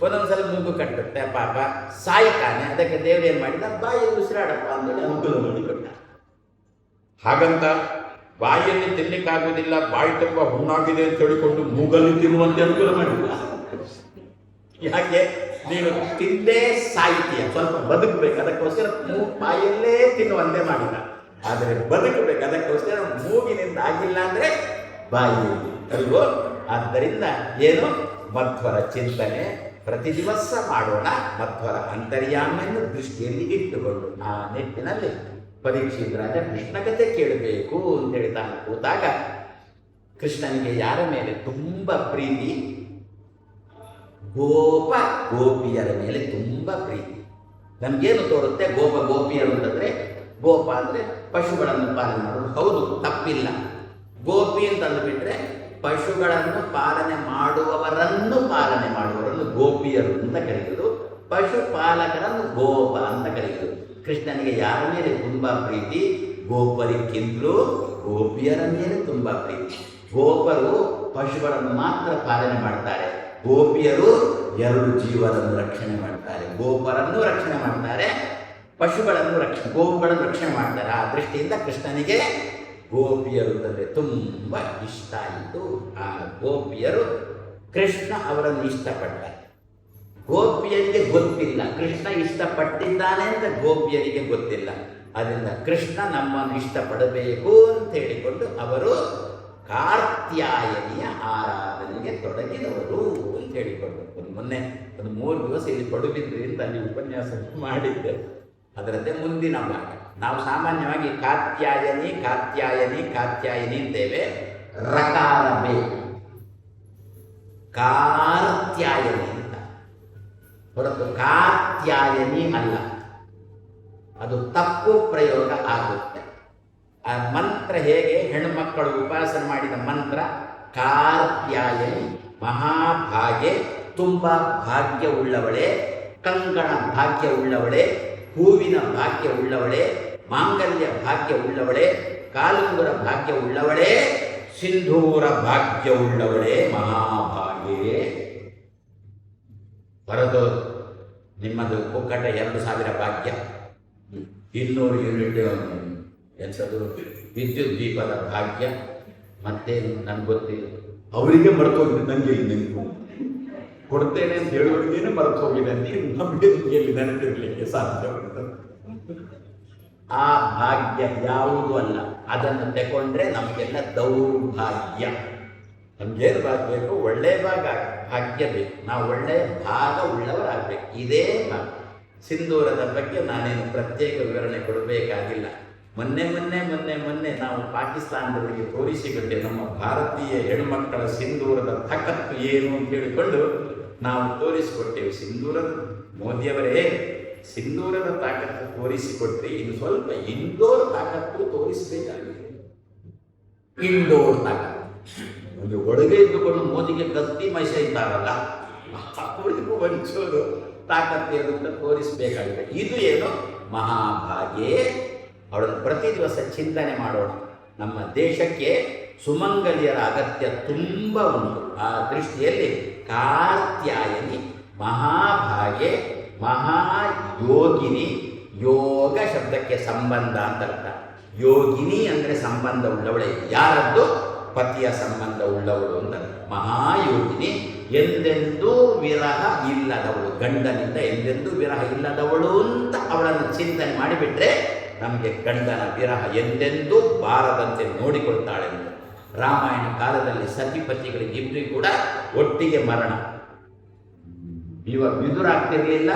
ಒಂದೊಂದ್ಸಲ ಮೂಗು ಕಟ್ಟುತ್ತೆ, ಪಾಪ ಸಾಯ್ತಾನೆ. ಅದಕ್ಕೆ ದೇವರು ಏನು ಮಾಡಿದ? ಬಾಯಿಯಲ್ಲಿ ಉಸಿರಾಡಪ್ಪ ಅಂತೇಳಿ ಅನುಕೂಲ ಮಾಡಿಕೊಟ್ಟ. ಹಾಗಂತ ಬಾಯಿಯಲ್ಲಿ ತಿನ್ನಲಿಕ್ಕಾಗೋದಿಲ್ಲ, ಬಾಯಿ ತುಂಬ ಹುಣ್ಣಾಗಿದೆ ಅಂತ ಹೇಳಿಕೊಂಡು ಮೂಗಲ್ಲಿ ತಿನ್ನುವಂತೆ ಅನುಕೂಲ ಮಾಡಿಲ್ಲ. ಯಾಕೆ ನೀನು ತಿಂದೇ ಸಾಹಿತ್ಯ ಸ್ವಲ್ಪ ಬದುಕಬೇಕು, ಅದಕ್ಕೋಸ್ಕರ ಬಾಯಲ್ಲೇ ತಿನ್ನುವಂತೆ ಮಾಡಿಲ್ಲ. ಆದರೆ ಬದುಕಬೇಕು, ಅದಕ್ಕೋಸ್ಕರ ಮೂಗಿನಿಂದ ಆಗಿಲ್ಲ ಅಂದರೆ ಬಾಯಿಯಲ್ಲಿ ಅಲ್ವೋ. ಆದ್ದರಿಂದ ಏನು ಮಧ್ವರ ಚಿಂತನೆ ಪ್ರತಿ ದಿವಸ ಮಾಡೋಣ. ಮಧ್ವರ ಅಂತರ್ಯಾಮಿಯನ್ನು ದೃಷ್ಟಿಯಲ್ಲಿ ಇಟ್ಟುಕೊಂಡು ಆ ನಿಟ್ಟಿನಲ್ಲಿ ಪರೀಕ್ಷಿತ ರಾಜ ಕೃಷ್ಣ ಕಥೆ ಕೇಳಬೇಕು ಅಂತೇಳಿ ತಾನು ಕೂತಾಗ ಕೃಷ್ಣನಿಗೆ ಯಾರ ಮೇಲೆ ತುಂಬ ಪ್ರೀತಿ? ಗೋಪ ಗೋಪಿಯರ ಮೇಲೆ ತುಂಬ ಪ್ರೀತಿ. ನಮಗೇನು ತೋರುತ್ತೆ ಗೋಪ ಗೋಪಿಯರು ಅಂತಂದರೆ? ಗೋಪ ಅಂದರೆ ಪಶುಗಳನ್ನು ಪಾಲನೆ ಮಾಡೋದು, ಹೌದು, ತಪ್ಪಿಲ್ಲ. ಗೋಪಿ ಅಂತ ಅಂದುಬಿಟ್ರೆ ಪಶುಗಳನ್ನು ಪಾಲನೆ ಮಾಡುವವರನ್ನು ಗೋಪಿಯರು ಅಂತ ಕರೆಯುವುದು, ಪಶುಪಾಲಕರನ್ನು ಗೋಪ ಅಂತ ಕರೆಯುವುದು. ಕೃಷ್ಣನಿಗೆ ಯಾರ ಮೇಲೆ ತುಂಬ ಪ್ರೀತಿ? ಗೋಪರಿಗಿಂತಲೂ ಗೋಪಿಯರ ಮೇಲೆ ತುಂಬ ಪ್ರೀತಿ. ಗೋಪರು ಪಶುಗಳನ್ನು ಮಾತ್ರ ಪಾಲನೆ ಮಾಡ್ತಾರೆ, ಗೋಪಿಯರು ಎರಡು ಜೀವನನ್ನು ರಕ್ಷಣೆ ಮಾಡ್ತಾರೆ. ಗೋಪರನ್ನು ರಕ್ಷಣೆ ಮಾಡ್ತಾರೆ, ಗೋವುಗಳನ್ನು ರಕ್ಷಣೆ ಮಾಡ್ತಾರೆ. ಆ ದೃಷ್ಟಿಯಿಂದ ಕೃಷ್ಣನಿಗೆ ಗೋಪಿಯರು ಅಂದರೆ ತುಂಬ ಇಷ್ಟ ಆಯಿತು. ಆ ಗೋಪಿಯರು ಕೃಷ್ಣ ಅವರನ್ನು ಇಷ್ಟಪಡ್ತಾರೆ. ಗೋಪಿಯರಿಗೆ ಗೊತ್ತಿಲ್ಲ ಕೃಷ್ಣ ಇಷ್ಟಪಟ್ಟಿದ್ದಾನೆ ಅಂತ ಗೋಪಿಯರಿಗೆ ಗೊತ್ತಿಲ್ಲ. ಅದರಿಂದ ಕೃಷ್ಣ ನಮ್ಮನ್ನು ಇಷ್ಟಪಡಬೇಕು ಅಂತ ಹೇಳಿಕೊಂಡು ಅವರು ಕಾರ್ತ್ಯಾಯನಿಯ ಆರಾಧನೆಗೆ ತೊಡಗಿದವರು ಅಂತ ಹೇಳಿಕೊಂಡು ಮೊನ್ನೆ ಒಂದು 3 ದಿವಸ ಇಲ್ಲಿ ಪಡುಬಿದ್ರಿಂದ ಅಲ್ಲಿ ಉಪನ್ಯಾಸ ಮಾಡಿದ್ದೆ. ಅದರಂತೆ ಮುಂದಿನ ಭಾಗ ನಾವು ಸಾಮಾನ್ಯವಾಗಿ ಕಾತ್ಯಾಯನಿ ಅಂತೇವೆ. ರಕಾರ ಬೇಕು, ಕಾರ್ತ್ಯಾಯನಿ ಅಂತ ಹೊರತು ಕಾತ್ಯಾಯನಿ ಅಲ್ಲ. ಅದು ತಪ್ಪು ಪ್ರಯೋಗ ಆಗುತ್ತೆ. ಆ ಮಂತ್ರ ಹೇಗೆ ಹೆಣ್ಣುಮಕ್ಕಳು ಉಪಾಸನೆ ಮಾಡಿದ ಮಂತ್ರ ಕಾರ್ತ್ಯಾಯನಿ, ಮಹಾಭಾಗ್ಯ, ತುಂಬ ಭಾಗ್ಯ ಉಳ್ಳವಳೆ, ಕಂಕಣ ಭಾಗ್ಯ ಉಳ್ಳವಳೆ, ಹೂವಿನ ಭಾಗ್ಯ ಉಳ್ಳವಳೆ, ಮಾಂಗಲ್ಯ ಭಾಗ್ಯ ಉಳ್ಳವಳೆ, ಕಾಲುಂಗುರ ಭಾಗ್ಯ ಉಳ್ಳವಳೆ, ಸಿಂಧೂರ ಭಾಗ್ಯ ಉಳ್ಳವಳೆ, ಮಹಾಭಾಗ್ಯೆ. ಬರೋದು ನಿಮ್ಮದು ಒಕ್ಕಟ 2,000 ಭಾಗ್ಯ, 200 ಯೂನಿಟ್ ಎಂಥದ್ದು ವಿದ್ಯುತ್ ದೀಪದ ಭಾಗ್ಯ, ಮತ್ತೇನು ನನಗೆ ಗೊತ್ತಿಲ್ಲ. ಅವರಿಗೆ ಮರೆತೋಗಿದೆ, ನನಗೆ ನೆನಪು ಕೊಡ್ತೇನೆ ಅಂತ ಹೇಳುವಳಿಗೇನೆ ಮರೆತು ಹೋಗಿದೆ ಅಂತ ನಮಗೆ ಎಲ್ಲಿ ನೆನಪಿರಲಿಕ್ಕೆ ಸಾಧ್ಯ ಉಂಟು. ಆ ಭಾಗ್ಯ ಯಾವುದೂ ಅಲ್ಲ. ಅದನ್ನು ತಗೊಂಡ್ರೆ ನಮಗೆಲ್ಲ ದೌರ್ಭಾಗ್ಯ. ನಮಗೇನು ಬೇಕು? ಒಳ್ಳೆ ಭಾಗ್ಯ ಬೇಕು. ನಾವು ಒಳ್ಳೆಯ ಭಾಗ ಉಳ್ಳವರಾಗಬೇಕು. ಇದೇ ಭಾಗ. ಸಿಂಧೂರದ ಬಗ್ಗೆ ನಾನೇನು ಪ್ರತ್ಯೇಕ ವಿವರಣೆ ಕೊಡಬೇಕಾಗಿಲ್ಲ. ಮೊನ್ನೆ ನಾವು ಪಾಕಿಸ್ತಾನದವರಿಗೆ ತೋರಿಸಿಕೊಟ್ಟೆ ನಮ್ಮ ಭಾರತೀಯ ಹೆಣ್ಣುಮಕ್ಕಳ ಸಿಂಧೂರದ ತಾಕತ್ತು ಏನು ಅಂತ ಹೇಳಿಕೊಂಡು ನಾವು ತೋರಿಸಿಕೊಟ್ಟೆವು. ಮೋದಿಯವರೇ ಸಿಂಧೂರದ ತಾಕತ್ತು ತೋರಿಸಿಕೊಟ್ರಿ, ಇನ್ನು ಸ್ವಲ್ಪ ಇಂಡೋರ್ ತಾಕತ್ತು ತೋರಿಸಬೇಕಾಗಿದೆ. ಇಂಡೋರ್ ತಾಕತ್ತು ಒಂದು ಒಳಗೆ ಇದ್ದುಕೊಂಡು ಮೋದಿಗೆ ಕತ್ತಿ ಮೈಸ ಇದ್ದಾರಲ್ಲ, ಅವರಿಗೂ ಒಂಚೂರು ತಾಕತ್ತು ಅಂತ ತೋರಿಸಬೇಕಾಗಿದೆ. ಇದು ಏನು? ಮಹಾಭಾಗ್ಯೆ. ಅವಳನ್ನು ಪ್ರತಿ ದಿವಸ ಚಿಂತನೆ ಮಾಡೋಣ. ನಮ್ಮ ದೇಶಕ್ಕೆ ಸುಮಂಗಲಿಯರ ಅಗತ್ಯ ತುಂಬ ಉಂಟು. ಆ ದೃಷ್ಟಿಯಲ್ಲಿ ಕಾರ್ತ್ಯಾಯನಿ, ಮಹಾಭಾಗ್ಯೆ, ಮಹಾಯೋಗಿನಿ. ಯೋಗ ಶಬ್ದಕ್ಕೆ ಸಂಬಂಧ ಅಂತ ಅರ್ಥ. ಯೋಗಿನಿ ಅಂದರೆ ಸಂಬಂಧ ಉಳ್ಳವಳೆ. ಯಾರದ್ದು? ಪತಿಯ ಸಂಬಂಧ ಉಳ್ಳವಳು ಅಂತ. ಮಹಾಯೋಗಿನಿ, ಎಂದೆಂದೂ ವಿರಹ ಇಲ್ಲದವಳು, ಗಂಡನಿಂದ ಎಂದೆಂದೂ ವಿರಹ ಇಲ್ಲದವಳು ಅಂತ ಅವಳನ್ನು ಚಿಂತನೆ ಮಾಡಿಬಿಟ್ರೆ ನಮಗೆ ಗಂಡನ ವಿರಹ ಎಂದೆಂದೂ ಬಾರದಂತೆ ನೋಡಿಕೊಳ್ತಾಳೆ ಅಂತ. ರಾಮಾಯಣ ಕಾಲದಲ್ಲಿ ಸತಿಪತಿಗಳಿಗೆ ಇಬ್ಬರಿಗೂ ಕೂಡ ಒಟ್ಟಿಗೆ ಮರಣ. ವಿದುರ ಆಗ್ತಿರ್ಲಿಲ್ಲ,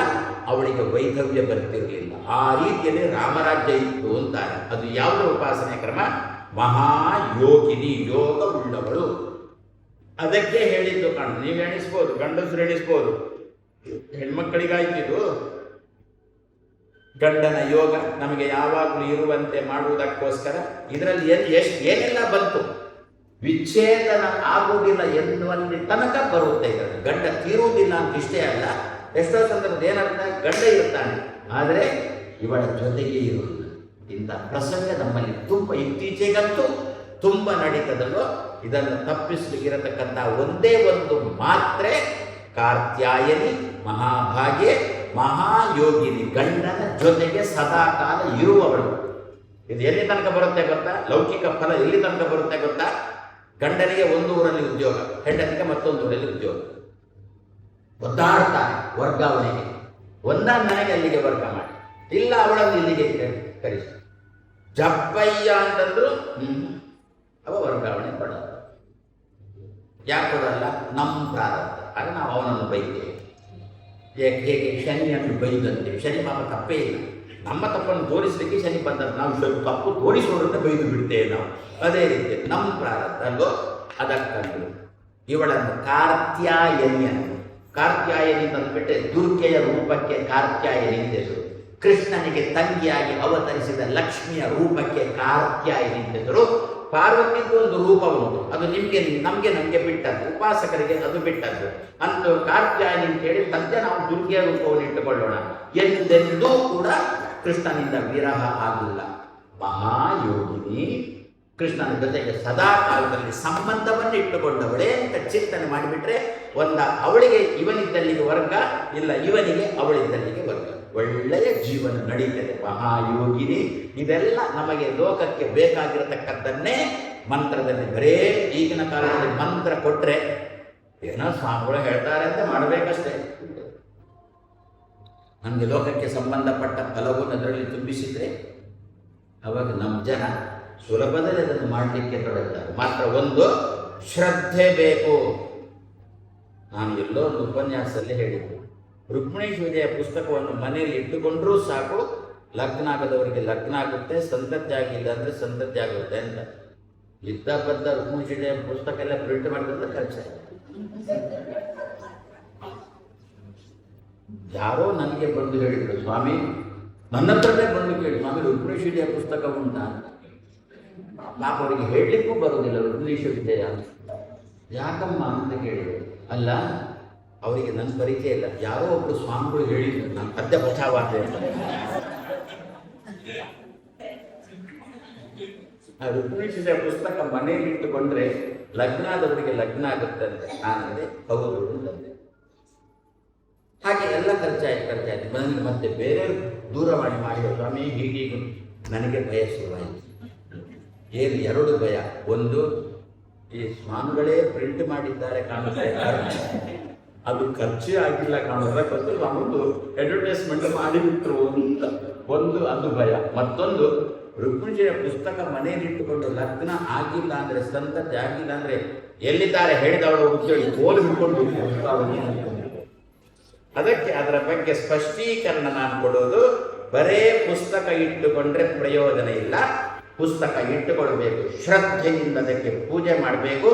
ಅವಳಿಗೆ ವೈಧವ್ಯ ಬರ್ತಿರಲಿಲ್ಲ. ಆ ರೀತಿಯಲ್ಲಿ ರಾಮರಾಜ್ಯ ಇತ್ತು ಅಂತಾರೆ. ಅದು ಯಾವುದರ ಉಪಾಸನೆ ಕ್ರಮ? ಮಹಾಯೋಗಿನಿ, ಯೋಗ ಉಳ್ಳವಳು. ಅದಕ್ಕೆ ಹೇಳಿದ್ದು ಕಾಣು. ನೀವು ಎಣಿಸ್ಬೋದು, ಗಂಡಸರು ಎಣಿಸ್ಬೋದು, ಹೆಣ್ಮಕ್ಕಳಿಗಾಯ್ತಿದ್ದು ಗಂಡನ ಯೋಗ ನಮಗೆ ಯಾವಾಗಲೂ ಇರುವಂತೆ ಮಾಡುವುದಕ್ಕೋಸ್ಕರ ಇದರಲ್ಲಿ ಏನೆಲ್ಲ ಬಂತು. ವಿಚ್ಛೇದನ ಆಗುವುದಿಲ್ಲ ಎನ್ನುವಲ್ಲಿ ತನಕ ಬರುತ್ತೆ. ಇದರಲ್ಲಿ ಗಂಡ ತೀರುವುದಿಲ್ಲ ಅಂತ ಇಷ್ಟೇ ಅಲ್ಲ, ಎಷ್ಟೋ ಸಂದರ್ಭದ ಏನರ್ಥ, ಗಂಡ ಇರ್ತಾನೆ ಆದರೆ ಇವಳ ಜೊತೆಗೆ ಇರುವುದಿಲ್ಲ. ಇಂಥ ಪ್ರಸಂಗ ನಮ್ಮಲ್ಲಿ ತುಂಬ ಇತ್ತೀಚೆಗಂತೂ ತುಂಬ ನಡೀತದಲ್ಲೋ. ಇದನ್ನು ತಪ್ಪಿಸಲಿಕ್ಕಿರತಕ್ಕಂಥ ಒಂದೇ ಒಂದು ಮಾತ್ರೆ ಕಾರ್ತ್ಯಾಯನಿ, ಮಹಾಭಾಗ್ಯೆ, ಮಹಾಯೋಗಿನಿ, ಗಂಡನ ಜೊತೆಗೆ ಸದಾಕಾಲ ಇರುವವಳು. ಇದು ಎಲ್ಲಿ ತನಕ ಬರುತ್ತೆ ಗೊತ್ತಾ? ಲೌಕಿಕ ಫಲ ಎಲ್ಲಿ ತನಕ ಬರುತ್ತೆ ಗೊತ್ತಾ? ಗಂಡನಿಗೆ ಒಂದು ಊರಲ್ಲಿ ಉದ್ಯೋಗ, ಹೆಂಡತಿಗೆ ಮತ್ತೊಂದು ಊರಲ್ಲಿ ಉದ್ಯೋಗ. ಒದ್ದಾಡ್ತಾರೆ ವರ್ಗಾವಣೆಗೆ. ನನಗೆ ಅಲ್ಲಿಗೆ ವರ್ಗ ಮಾಡಿ, ಇಲ್ಲ ಅವಳನ್ನು ಇಲ್ಲಿಗೆ ಕರೆಸಿ. ಜಪ್ಪಯ್ಯ ಅಂತಂದ್ರು ಅವ ವರ್ಗಾವಣೆ ಕೊಡಲ್ಲ. ಯಾಕೆ ಕೊಡಲ್ಲ? ನಮ್ಮ ಪ್ರಾರಬ್ಧ. ಆಗ ನಾವು ಅವನನ್ನು ಬೈತೇವೆ. ಹೇಗೆ ಶನಿಯನ್ನು ಬೈದಂತೆ. ಶನಿ ಪಾಪ ತಪ್ಪೇ ಇಲ್ಲ, ನಮ್ಮ ತಪ್ಪನ್ನು ತೋರಿಸಲಿಕ್ಕೆ ಶನಿ ಬಂದ. ನಾವು ತಪ್ಪು ತೋರಿಸೋದ್ರಿಂದ ಬೈದು ಬಿಡ್ತೇವೆ ನಾವು. ಅದೇ ರೀತಿ ನಮ್ಮ ಪ್ರಾರಬ್ಧ ಅಲ್ವೋ, ಅದಕ್ಕಂದು ಇವಳನ್ನು ಕಾತ್ಯಾಯನಿ ತಂದುಬಿಟ್ಟೆ. ದುರ್ಗೆಯ ರೂಪಕ್ಕೆ ಕಾತ್ಯಾಯನಿ ಎಂದರು. ಕೃಷ್ಣನಿಗೆ ತಂಗಿಯಾಗಿ ಅವತರಿಸಿದ ಲಕ್ಷ್ಮಿಯ ರೂಪಕ್ಕೆ ಕಾತ್ಯಾಯನಿ ಎಂದರು. ಪಾರ್ವತಿಗೂ ಒಂದು ರೂಪ ಉಂಟು, ಅದು ನಮಗೆ ಬಿಟ್ಟದ್ದು, ಉಪಾಸಕರಿಗೆ ಅದು ಬಿಟ್ಟದ್ದು. ಅಂತೂ ಕಾತ್ಯಾಯನಿ ಅಂತೇಳಿ ಸದ್ಯ ನಾವು ದುರ್ಗೆಯ ರೂಪವನ್ನು ಇಟ್ಟುಕೊಳ್ಳೋಣ. ಎಂದೆಂದೂ ಕೂಡ ಕೃಷ್ಣನಿಂದ ವಿರಹ ಆಗಿಲ್ಲ. ಮಹಾಯೋಗಿನಿ, ಕೃಷ್ಣನ ಜೊತೆಗೆ ಸದಾ ಕಾಲದಲ್ಲಿ ಸಂಬಂಧವನ್ನು ಇಟ್ಟುಕೊಂಡವಳೇ ಅಂತ ಚಿಂತನೆ ಮಾಡಿಬಿಟ್ರೆ, ಅವಳಿಗೆ ಇವನಿದ್ದಲ್ಲಿಗೆ ವರ್ಗ, ಇಲ್ಲ ಇವನಿಗೆ ಅವಳಿದ್ದಲ್ಲಿಗೆ ವರ್ಗ. ಒಳ್ಳೆಯ ಜೀವನ ನಡೀತದೆ. ಮಹಾಯೋಗಿನಿ. ಇದೆಲ್ಲ ನಮಗೆ ಲೋಕಕ್ಕೆ ಬೇಕಾಗಿರತಕ್ಕದ್ದನ್ನೇ ಮಂತ್ರದಲ್ಲಿ. ಬರೇ ಈಗಿನ ಕಾಲದಲ್ಲಿ ಮಂತ್ರ ಕೊಟ್ಟರೆ ಏನೋ ಸ್ವಾಮಿಗಳು ಹೇಳ್ತಾರೆ ಅಂತ ಮಾಡಬೇಕಷ್ಟೇ. ನಮಗೆ ಲೋಕಕ್ಕೆ ಸಂಬಂಧಪಟ್ಟ ಫಲವನ್ನು ಅದರಲ್ಲಿ ತುಂಬಿಸಿದ್ರೆ ಅವಾಗ ನಮ್ಮ ಜನ ಸುಲಭದಲ್ಲಿ ಅದನ್ನು ಮಾಡಲಿಕ್ಕೆ ತೊಡಗುತ್ತಾರೆ. ಮಾತ್ರ ಒಂದು ಶ್ರದ್ಧೆ ಬೇಕು. ನಾನು ಎಲ್ಲೋ ಒಂದು ಉಪನ್ಯಾಸದಲ್ಲಿ ಹೇಳಿದ್ದೆ, ರುಕ್ಮಿಣೀಶ್ವರಿಯ ಪುಸ್ತಕವನ್ನು ಮನೆಯಲ್ಲಿ ಇಟ್ಟುಕೊಂಡ್ರೂ ಸಾಕು, ಲಗ್ನ ಆಗದವರಿಗೆ ಲಗ್ನ ಆಗುತ್ತೆ, ಸಂತತಿ ಆಗಿಲ್ಲ ಅಂದರೆ ಸಂತತಿ ಆಗುತ್ತೆ ಅಂತ. ಇದ್ದ ಬದ್ದ ರುಕ್ಮಿಣೀಶ್ವರಿಯ ಪುಸ್ತಕ ಎಲ್ಲ ಪ್ರಿಂಟ್ ಮಾಡಿದ್ರೆ ಖರ್ಚು. ಯಾರೋ ನನಗೆ ಬಂದು ಹೇಳಿದ್ರು, ಸ್ವಾಮಿ ನನ್ನ ಹತ್ರನೇ ಬಂದು ಕೇಳಿ, ಸ್ವಾಮಿ ರುಕ್ಮಿಣೀಶ್ವರಿಯ ಪುಸ್ತಕ ಉಂಟಾ ಅಂತ. ಪಾಪ ಅವರಿಗೆ ಹೇಳಲಿಕ್ಕೂ ಬರೋದಿಲ್ಲ ರುಕ್ಮಿಣೀಶ್ವರಿಯ ಯಾಕಮ್ಮ ಅಂತ ಕೇಳಿದ್ರು. ಅಲ್ಲ, ಅವರಿಗೆ ನನ್ನ ಪರಿಚಯ ಇಲ್ಲ, ಯಾರೋ ಒಬ್ಬರು ಸ್ವಾಮಿಗಳು ಹೇಳಿದ್ರು, ನಾನು ಪದ್ಯ ಬಚಾವಾದೆ ಅಂತ. ಆ ರುಕ್ಮಿಣೀಶ್ವರಿಯ ಪುಸ್ತಕ ಮನೆಯಲ್ಲಿ ಇಟ್ಟುಕೊಂಡ್ರೆ ಲಗ್ನ ಆದವರಿಗೆ ಲಗ್ನ ಆಗುತ್ತೆ ಅಂತ ನಾನಂದೆ. ಹೌದು ಅಂತಂದೆ. ಹಾಗೆ ಎಲ್ಲ ಖರ್ಚಾಯ್ತು. ಮತ್ತೆ ಬೇರೆಯವರು ದೂರವಾಣಿ ಮಾಡಿ, ಸ್ವಾಮಿ ಹೀಗೀಗ ನನಗೆ ಭಯ ಶುರುವಾಯಿತು. ಏನು ಎರಡು ಭಯ. ಒಂದು, ಈ ಸ್ವಾಮಿಗಳೇ ಪ್ರಿಂಟ್ ಮಾಡಿದ್ದಾರೆ ಕಾಣುತ್ತೆ, ಅದು ಖರ್ಚೇ ಆಗಿಲ್ಲ ಕಾಣುತ್ತೆ, ಮತ್ತು ಸ್ವಾಮಿಗಳು ಅಡ್ವರ್ಟೈಸ್ಮೆಂಟ್ ಮಾಡಿಬಿಟ್ರು ಅಂತ ಒಂದು, ಅದು ಭಯ. ಮತ್ತೊಂದು, ರುಕ್ಮಿಣಿಯ ಪುಸ್ತಕ ಮನೆಯಲ್ಲಿ ಇಟ್ಟುಕೊಂಡು ಲಗ್ನ ಆಗಿಲ್ಲ ಅಂದರೆ, ಸಂತತಿ ಆಗಿಲ್ಲ ಅಂದರೆ ಎಲ್ಲಿದ್ದಾರೆ ಹೇಳಿದವರು ಉದ್ದೇಳಿ ಕೋಲು ಹಿಡ್ಕೊಂಡು. ಅದಕ್ಕೆ ಅದರ ಬಗ್ಗೆ ಸ್ಪಷ್ಟೀಕರಣ ನಾನು ಕೊಡೋದು, ಬರೇ ಪುಸ್ತಕ ಇಟ್ಟುಕೊಂಡ್ರೆ ಪ್ರಯೋಜನ ಇಲ್ಲ. ಪುಸ್ತಕ ಇಟ್ಟುಕೊಳ್ಬೇಕು, ಶ್ರದ್ಧೆಯಿಂದ ಅದಕ್ಕೆ ಪೂಜೆ ಮಾಡಬೇಕು,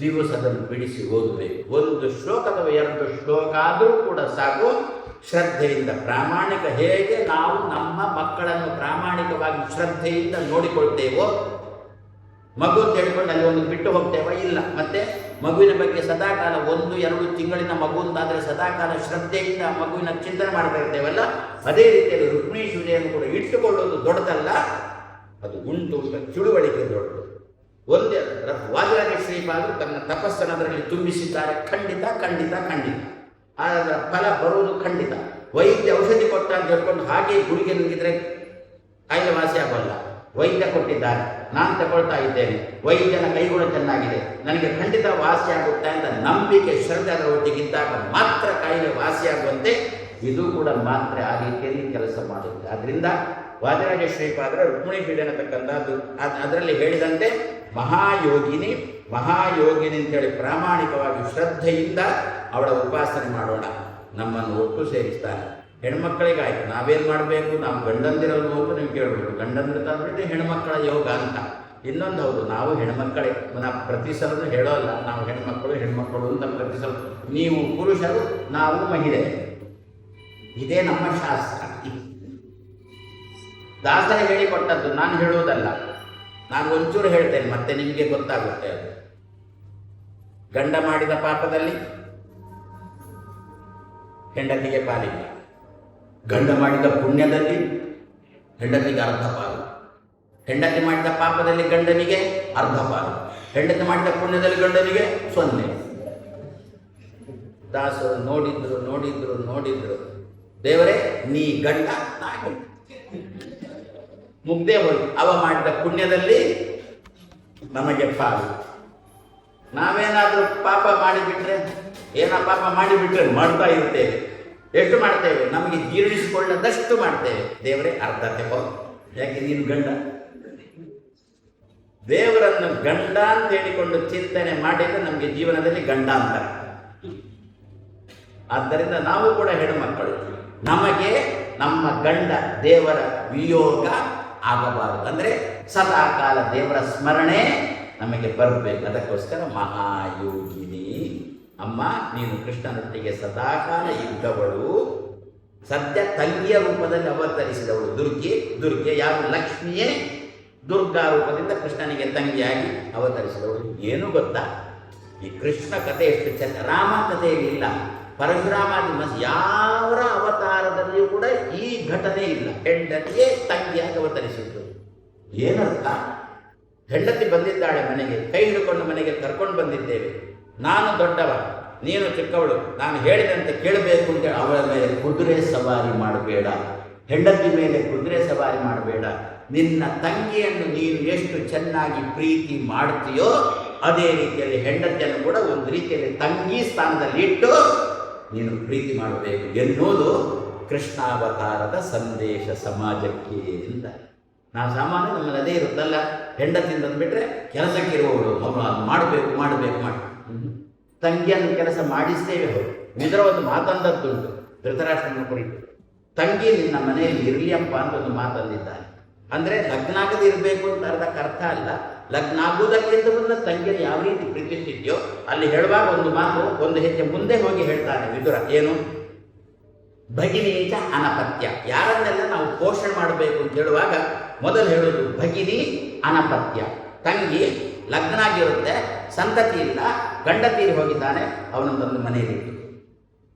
ದಿವಸದಲ್ಲಿ ಬಿಡಿಸಿ ಓದಬೇಕು. ಒಂದು ಶ್ಲೋಕದ 2 ಶ್ಲೋಕ ಆದರೂ ಕೂಡ ಸಾಕು. ಶ್ರದ್ಧೆಯಿಂದ ಪ್ರಾಮಾಣಿಕ. ಹೇಗೆ ನಾವು ನಮ್ಮ ಮಕ್ಕಳನ್ನು ಪ್ರಾಮಾಣಿಕವಾಗಿ ಶ್ರದ್ಧೆಯಿಂದ ನೋಡಿಕೊಳ್ತೇವೋ, ಮಗು ಅಂತ ಹೇಳ್ಕೊಂಡು ಅಲ್ಲಿ ಒಂದು ಬಿಟ್ಟು ಹೋಗ್ತೇವ? ಇಲ್ಲ. ಮತ್ತೆ ಮಗುವಿನ ಬಗ್ಗೆ ಸದಾಕಾಲ 1-2 ತಿಂಗಳಿನ ಮಗು ಅಂತಾದರೆ ಸದಾಕಾಲ ಶ್ರದ್ಧೆಯಿಂದ ಮಗುವಿನ ಚಿಂತನೆ ಮಾಡ್ತಾ ಇರ್ತೇವಲ್ಲ, ಅದೇ ರೀತಿಯಲ್ಲಿ ರುಕ್ಮಿಣೀಶ್ವರಿಯನ್ನು ಕೂಡ ಇಟ್ಟುಕೊಳ್ಳೋದು ದೊಡ್ಡದಲ್ಲ, ಅದು ಉಂಟು ತಿಳುವಳಿಕೆ ದೊಡ್ಡದು. ಒಂದೇ ವಾದಿರಾಜ ಶ್ರೀಪಾದರು ತನ್ನ ತಪಸ್ಸನ್ನು ಅದರಲ್ಲಿ ತುಂಬಿಸಿದ್ದಾರೆ. ಖಂಡಿತ ಖಂಡಿತ ಖಂಡಿತ ಅದರ ಫಲ ಬರುವುದು ಖಂಡಿತ. ವೈದ್ಯ ಔಷಧಿ ಕೊಟ್ಟ ಅಂತ ಹೇಳ್ಕೊಂಡು ಹಾಗೆ ಗುಳಿಗೆ ನುಂಗಿದ್ರೆ ಕಾಯಿಲೆ ವಾಸಿ ಆಗೋಲ್ಲ. ವೈದ್ಯ ಕೊಟ್ಟಿದ್ದಾರೆ, ನಾನು ತಗೊಳ್ತಾ ಇದ್ದೇನೆ, ವೈದ್ಯನ ಕೈಗುಣ ಚೆನ್ನಾಗಿದೆ, ನನಗೆ ಖಂಡಿತ ವಾಸಿ ಆಗುತ್ತೆ ಅಂತ ನಂಬಿಕೆ ಶ್ರದ್ಧೆ ಅದರ ಒಟ್ಟಿಗಿದ್ದಾಗ ಮಾತ್ರ ಕಾಯಿಲೆ ವಾಸಿಯಾಗುವಂತೆ ಇದು ಕೂಡ ಮಾತ್ರ ಆ ರೀತಿಯಲ್ಲಿ ಕೆಲಸ ಮಾಡುತ್ತೆ. ಆದ್ದರಿಂದ ವಾದಿರಾಜ ಶ್ರೀಪಾದರ ರುಕ್ಮಿಣೀಶ್ವರಿ ಅನ್ನತಕ್ಕಂಥದ್ದು ಅದರಲ್ಲಿ ಹೇಳಿದಂತೆ ಮಹಾಯೋಗಿನಿ ಅಂತೇಳಿ ಪ್ರಾಮಾಣಿಕವಾಗಿ ಶ್ರದ್ಧೆಯಿಂದ ಅವಳ ಉಪಾಸನೆ ಮಾಡೋಣ. ನಮ್ಮನ್ನು ಒಟ್ಟು ಸೇರಿಸ್ತಾನೆ. ಹೆಣ್ಮಕ್ಕಳಿಗಾಯ್ತು, ನಾವೇನು ಮಾಡಬೇಕು? ನಾವು ಗಂಡಂದಿರಲ್ವ ಅಂತ ನೀವು ಕೇಳಬೇಕು. ಗಂಡಂದಿರ ತಂದ್ಬಿಟ್ಟು ಹೆಣ್ಮಕ್ಕಳ ಯೋಗ ಅಂತ. ಇನ್ನೊಂದು ಹೌದು, ನಾವು ಹೆಣ್ಮಕ್ಕಳೇ. ನಾವು ಪ್ರತಿ ಸಲನೂ ಹೇಳೋಲ್ಲ ನಾವು ಹೆಣ್ಮಕ್ಕಳು ಅಂತ ಪ್ರತಿ ಸಲ. ನೀವು ಪುರುಷರು, ನಾವು ಮಹಿಳೆ, ಇದೇ ನಮ್ಮ ಶಾಸ್ತ್ರ. ದಾಸರ ಹೇಳಿಕೊಟ್ಟದ್ದು, ನಾನು ಹೇಳುವುದಲ್ಲ. ನಾನು ಒಂಚೂರು ಹೇಳ್ತೇನೆ, ಮತ್ತೆ ನಿಮಗೆ ಗೊತ್ತಾಗುತ್ತೆ. ಅದು ಗಂಡ ಮಾಡಿದ ಪಾಪದಲ್ಲಿ ಹೆಂಡತಿಗೆ ಪಾಲಿಲ್ಲ, ಗಂಡ ಮಾಡಿದ ಪುಣ್ಯದಲ್ಲಿ ಹೆಂಡತಿಗೆ ಅರ್ಧ ಪಾಲು, ಹೆಂಡತಿ ಮಾಡಿದ ಪಾಪದಲ್ಲಿ ಗಂಡನಿಗೆ ಅರ್ಧ ಪಾಲು, ಹೆಂಡತಿ ಮಾಡಿದ ಪುಣ್ಯದಲ್ಲಿ ಗಂಡನಿಗೆ 0. ದಾಸರು ನೋಡಿದ್ರು ದೇವರೇ ನೀ ಗಂಡ, ನಾ ಗಂಡ, ಮುಗ್ದೇ ಹೋಗಿ ಅವ ಮಾಡಿದ ಪುಣ್ಯದಲ್ಲಿ ನಮಗೆ ಪಾಲು. ನಾವೇನಾದರೂ ಪಾಪ ಮಾಡಿಬಿಟ್ರೆ ಏನ ಪಾಪ ಮಾಡಿಬಿಟ್ರೆ ಮಾಡ್ತಾ ಇರ್ತೇವೆ. ಎಷ್ಟು ಮಾಡ್ತೇವೆ? ನಮಗೆ ಜೀರ್ಣಿಸಿಕೊಳ್ಳದಷ್ಟು ಮಾಡ್ತೇವೆ. ದೇವರೇ ಅರ್ಧ ತೆಗೋ, ಯಾಕೆ ನೀನು ಗಂಡ? ದೇವರನ್ನು ಗಂಡ ಅಂತ ಹೇಳಿಕೊಂಡು ಚಿಂತನೆ ಮಾಡಿದ್ರೆ ನಮಗೆ ಜೀವನದಲ್ಲಿ ಗಂಡ ಅಂತ. ಆದ್ದರಿಂದ ನಾವು ಕೂಡ ಹೆಣ್ಣುಮಕ್ಕಳು, ನಮಗೆ ನಮ್ಮ ಗಂಡ ದೇವರ ವಿಯೋಗ ಆಗಬಾರದು. ಅಂದರೆ ಸದಾ ಕಾಲ ದೇವರ ಸ್ಮರಣೆ ನಮಗೆ ಬರಬೇಕು. ಅದಕ್ಕೋಸ್ಕರ ಮಹಾಯೋಗಿನಿ ಅಮ್ಮ, ನೀನು ಕೃಷ್ಣನೊಟ್ಟಿಗೆ ಸದಾಕಾಲ ಇದ್ದವಳು. ಸದ್ಯ ತಂಗಿಯ ರೂಪದಲ್ಲಿ ಅವತರಿಸಿದವಳು ದುರ್ಗೆ ಯಾರು? ಲಕ್ಷ್ಮಿಯೇ ದುರ್ಗಾ ರೂಪದಿಂದ ಕೃಷ್ಣನಿಗೆ ತಂಗಿಯಾಗಿ ಅವತರಿಸಿದವಳು. ಏನು ಗೊತ್ತಾ, ಈ ಕೃಷ್ಣ ಕಥೆ ಎಷ್ಟು ಚೆನ್ನ. ರಾಮ ಕಥೆಯಲ್ಲಿ ಇಲ್ಲ, ಪರಶುರಾಮಾದಿ ಯಾವ ಅವತಾರದಲ್ಲಿಯೂ ಕೂಡ ಈ ಘಟನೆ ಇಲ್ಲ. ಹೆಂಡತಿಯೇ ತಂಗಿಯಾಗಿ ಅವತರಿಸಿದ್ದು. ಏನರ್ಥ? ಹೆಂಡತಿ ಬಂದಿದ್ದಾಳೆ ಮನೆಗೆ, ಕೈ ಹಿಡ್ಕೊಂಡು ಮನೆಗೆ ಕರ್ಕೊಂಡು ಬಂದಿದ್ದೇವೆ. ನಾನು ದೊಡ್ಡವ, ನೀನು ಚಿಕ್ಕವಳು, ನಾನು ಹೇಳಿದಂತೆ ಕೇಳಬೇಕು ಅಂತ. ಅವಳ ಮೇಲೆ ಕುದುರೆ ಸವಾರಿ ಮಾಡಬೇಡ, ಹೆಂಡತಿ ಮೇಲೆ ಕುದುರೆ ಸವಾರಿ ಮಾಡಬೇಡ. ನಿನ್ನ ತಂಗಿಯನ್ನು ನೀನು ಎಷ್ಟು ಚೆನ್ನಾಗಿ ಪ್ರೀತಿ ಮಾಡ್ತೀಯೋ ಅದೇ ರೀತಿಯಲ್ಲಿ ಹೆಂಡತಿಯನ್ನು ಕೂಡ ಒಂದು ರೀತಿಯಲ್ಲಿ ತಂಗಿ ಸ್ಥಾನದಲ್ಲಿ ಇಟ್ಟು ನೀನು ಪ್ರೀತಿ ಮಾಡಬೇಕು ಎನ್ನುವುದು ಕೃಷ್ಣಾವತಾರದ ಸಂದೇಶ ಸಮಾಜಕ್ಕೆ ಅಂತ. ನಾವು ಸಾಮಾನ್ಯ ನಮ್ಮಲ್ಲಿ ಅದೇ ಇರುತ್ತಲ್ಲ, ಹೆಂಡತಿಯಿಂದ ಅಂದ್ಬಿಟ್ರೆ ಕೆಲಸಕ್ಕಿರುವವಳು ಮಾಡಬೇಕು ತಂಗಿಯನ್ನು ಕೆಲಸ ಮಾಡಿಸ್ತೇವೆ. ಇದರ ಒಂದು ಮಾತಂದದ್ದುಂಟು ಧೃತರಾಷ್ಟ್ರನ ಕುರಿತು. ತಂಗಿ ನಿನ್ನ ಮನೆಯಲ್ಲಿ ಇರಲಿಯಪ್ಪ ಅಂತ ಒಂದು ಮಾತಂದಿದ್ದಾನೆ. ಅಂದರೆ ಲಗ್ನ ಆಗದೆ ಇರಬೇಕು ಅಂತ ಅರ್ಥ ಅಲ್ಲ, ಲಗ್ನ ಆಗುವುದಕ್ಕಿಂತ ಮುನ್ನ ತಂಗಿಯನ್ನು ಯಾವ ರೀತಿ ಪ್ರೀತಿಸಿದ್ಯೋ ಅಲ್ಲಿ ಹೇಳುವಾಗ ಒಂದು ಮಾತು ಒಂದು ಹೆಜ್ಜೆ ಮುಂದೆ ಹೋಗಿ ಹೇಳ್ತಾನೆ ವಿದುರ. ಏನು? ಭಗಿನೀಚ ಅನಪತ್ಯ. ಯಾರನ್ನೆಲ್ಲ ನಾವು ಪೋಷಣೆ ಮಾಡಬೇಕು ಅಂತ ಹೇಳುವಾಗ ಮೊದಲು ಹೇಳೋದು ಭಗಿನಿ ಅನಪತ್ಯ. ತಂಗಿ ಲಗ್ನ ಆಗಿರುತ್ತೆ, ಸಂತತಿ ಇಲ್ಲ, ಗಂಡ ತೀರಿ ಹೋಗಿದ್ದಾನೆ, ಅವನೊಂದೊಂದು ಮನೆಯಲ್ಲಿಟ್ಟು